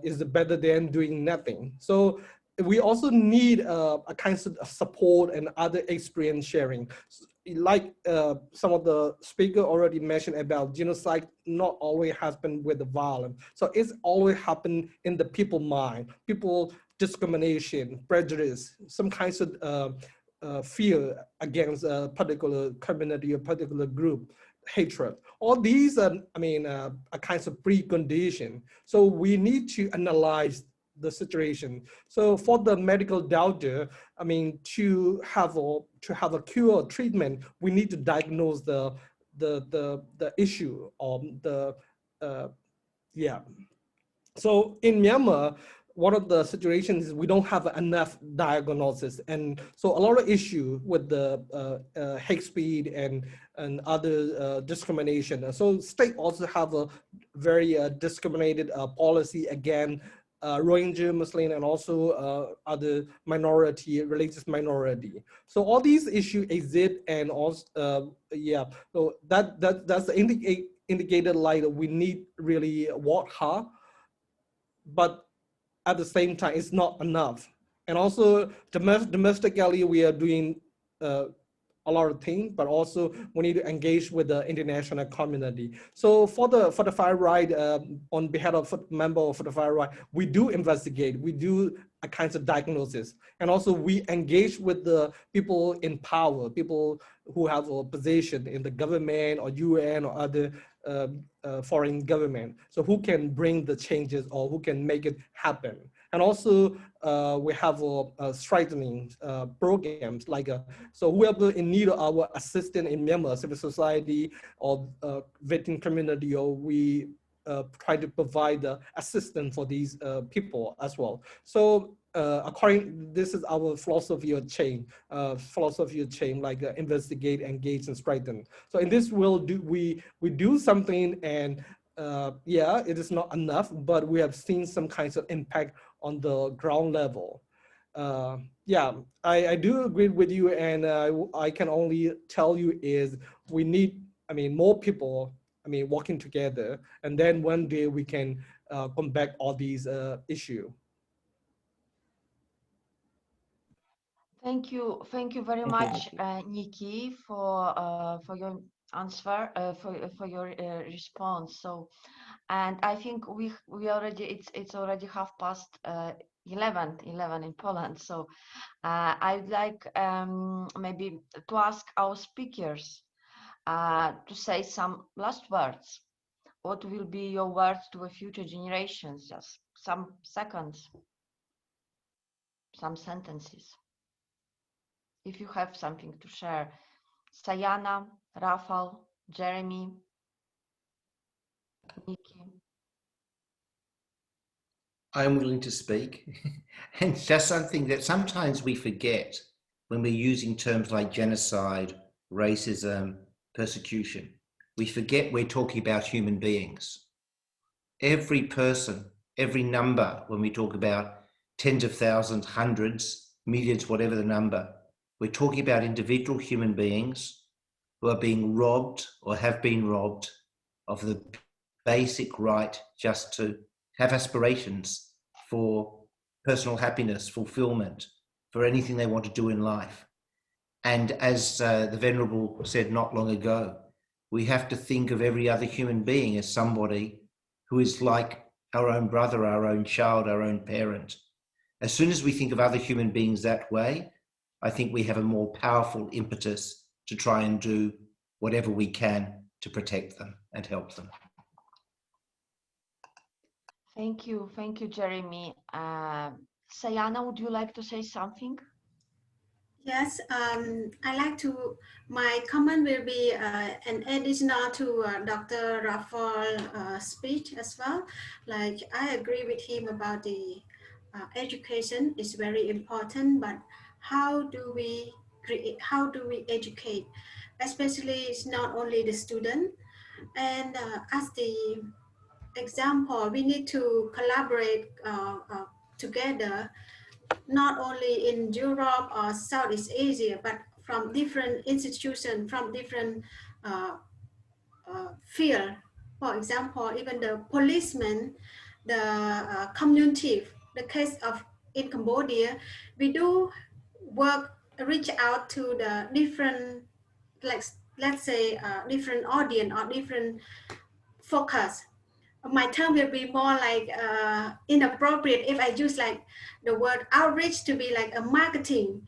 is better than doing nothing. So we also need a kind of support and other experience sharing. Like some of the speaker already mentioned about genocide, not always happen with the violence. So it's always happen in the people mind, people discrimination, prejudice, some kinds of fear against a particular community or particular group, hatred. All these are, a kinds of precondition. So we need to analyze the situation. So for the medical doctor, to have a cure or treatment, we need to diagnose the issue of the So in Myanmar, one of the situations is we don't have enough diagnosis, and so a lot of issue with the hate speech and other discrimination. And so state also have a very discriminated policy against Rohingya, Muslim, and also other minority, religious minority. So all these issues exist, and also so that's the indicator like we need really work hard, but at the same time, it's not enough. And also domestically, we are doing a lot of things, but also we need to engage with the international community. So for the Fortify right, on behalf of member of Fortify right, we do investigate, we do a kind of diagnosis, and also we engage with the people in power, people who have a position in the government or UN or other foreign government. So who can bring the changes or who can make it happen? And also we have strengthening programs like so whoever in need of our assistance in Myanmar, civil society or victim community, or we try to provide assistance for these people as well. So this is our philosophy of change, like investigate, engage, and strengthen. So in this we do something, and it is not enough, but we have seen some kinds of impact on the ground level. I do agree with you, and I can only tell you is we need, more people working together, and then one day we can combat all these issues. Thank you very much, Nickey, for your answer, for your response. So, and I think we already it's already 11 in Poland. So, I'd like maybe to ask our speakers to say some last words. What will be your words to the future generations? Just some seconds, some sentences. If you have something to share. Sayana, Rafal, Jeremy, Nickey. I'm willing to speak. And just something that sometimes we forget when we're using terms like genocide, racism, persecution. We forget we're talking about human beings. Every person, every number, when we talk about tens of thousands, hundreds, millions, whatever the number, we're talking about individual human beings who are being robbed or have been robbed of the basic right just to have aspirations for personal happiness, fulfillment, for anything they want to do in life. And as the Venerable said not long ago, we have to think of every other human being as somebody who is like our own brother, our own child, our own parent. As soon as we think of other human beings that way, I think we have a more powerful impetus to try and do whatever we can to protect them and help them. Thank you, Jeremy. Sayana, would you like to say something? Yes, I like to, my comment will be an additional to Dr. Rafal speech as well. Like, I agree with him about the education is very important, but how do we create, how do we educate? Especially it's not only the student, and as the example, we need to collaborate together, not only in Europe or Southeast Asia, but from different institutions, from different field. For example, even the policemen, the community, the case of in Cambodia, we do work, reach out to the different, like, let's say different audience or different focus. My term will be more like inappropriate if I use like the word outreach to be like a marketing.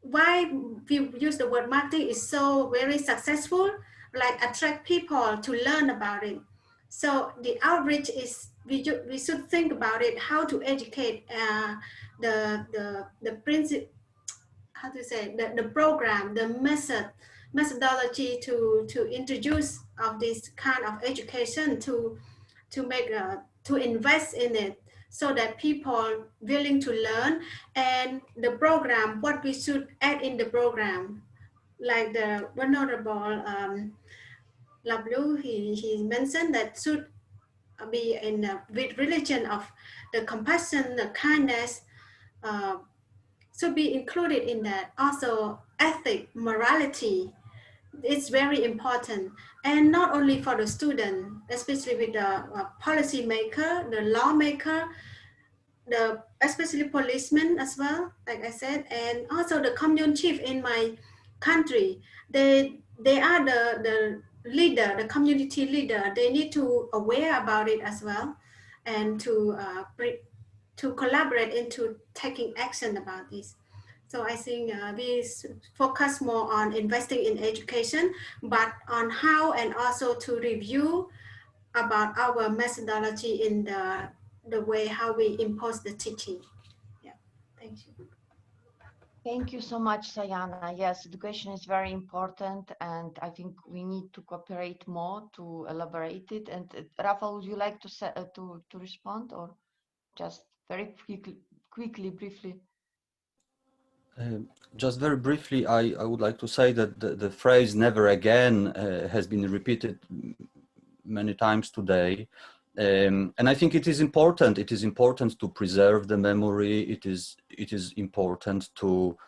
Why we use the word marketing is so very successful, like attract people to learn about it. So the outreach is, we should think about it, how to educate the principle, how to say, the program, the methodology to introduce of this kind of education, to make to invest in it, so that people willing to learn. And the program, what we should add in the program, like the Venerable Lablu, he mentioned that should be in with religion of the compassion, the kindness, should be included in that. Also ethic, morality, it's very important. And not only for the student, especially with the policy maker, the lawmaker, the especially policemen as well, like I said, and also the commune chief in my country. They are the leader, the community leader. They need to aware about it as well, and to collaborate into taking action about this. So I think we focus more on investing in education, but on how, and also to review about our methodology in the way how we impose the teaching. Yeah, thank you. Thank you so much, Sayana. Yes, education is very important, and I think we need to cooperate more to elaborate it. And Rafal, would you like to respond, or just very quickly, briefly? Just very briefly, I would like to say that the phrase "never again" has been repeated many times today, and I think it is important. It is important to preserve the memory. It is important to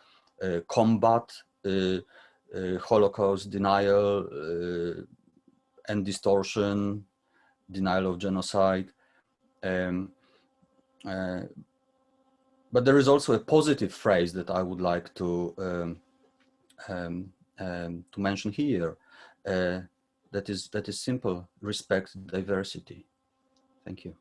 combat Holocaust denial and distortion, denial of genocide. But there is also a positive phrase that I would like to mention here. That is simple: respect diversity. Thank you.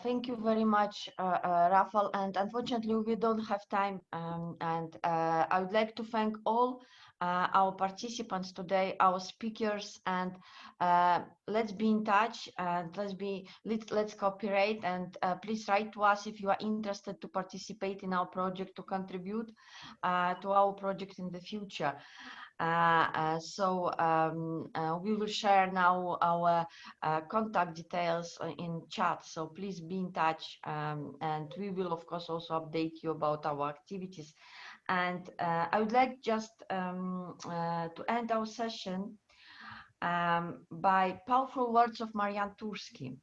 Thank you very much, Rafal. And unfortunately, we don't have time. I would like to thank all our participants today, our speakers, and let's be in touch. And let's cooperate. And please write to us if you are interested to participate in our project, to contribute to our project in the future. We will share now our contact details in chat, so please be in touch, and we will of course also update you about our activities. And I would like just to end our session by powerful words of Marian Turski,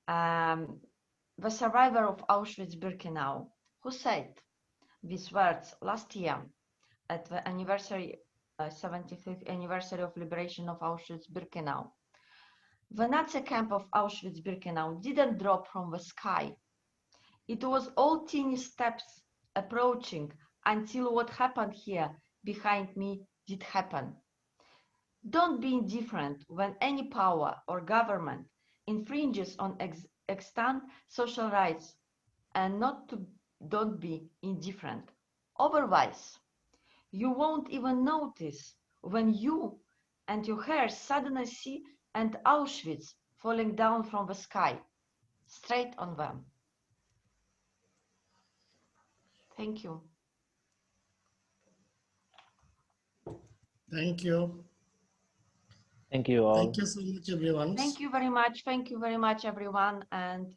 the survivor of Auschwitz-Birkenau, who said these words last year at the 75th anniversary of liberation of Auschwitz-Birkenau. The Nazi camp of Auschwitz-Birkenau didn't drop from the sky. It was all teeny steps approaching until what happened here behind me did happen. Don't be indifferent when any power or government infringes on extant social rights, and don't be indifferent. Otherwise, you won't even notice when you and your hair suddenly see an Auschwitz falling down from the sky, straight on them. Thank you. Thank you. Thank you all. Thank you so much, everyone. Thank you very much. Thank you very much, everyone. And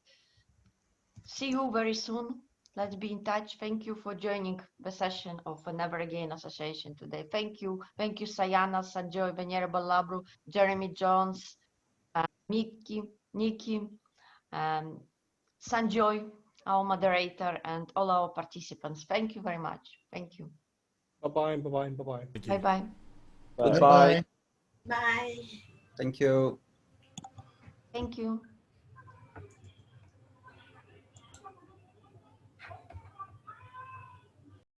see you very soon. Let's be in touch. Thank you for joining the session of the Never Again Association today. Thank you. Thank you, Sayana, Sanjoy, Venerable, Lablu, Jeremy Jones, Nickey, Sanjoy, our moderator, and all our participants. Thank you very much. Thank you. Bye-bye, bye-bye, bye-bye. Bye-bye. Bye. Goodbye. Bye. Thank you. Thank you.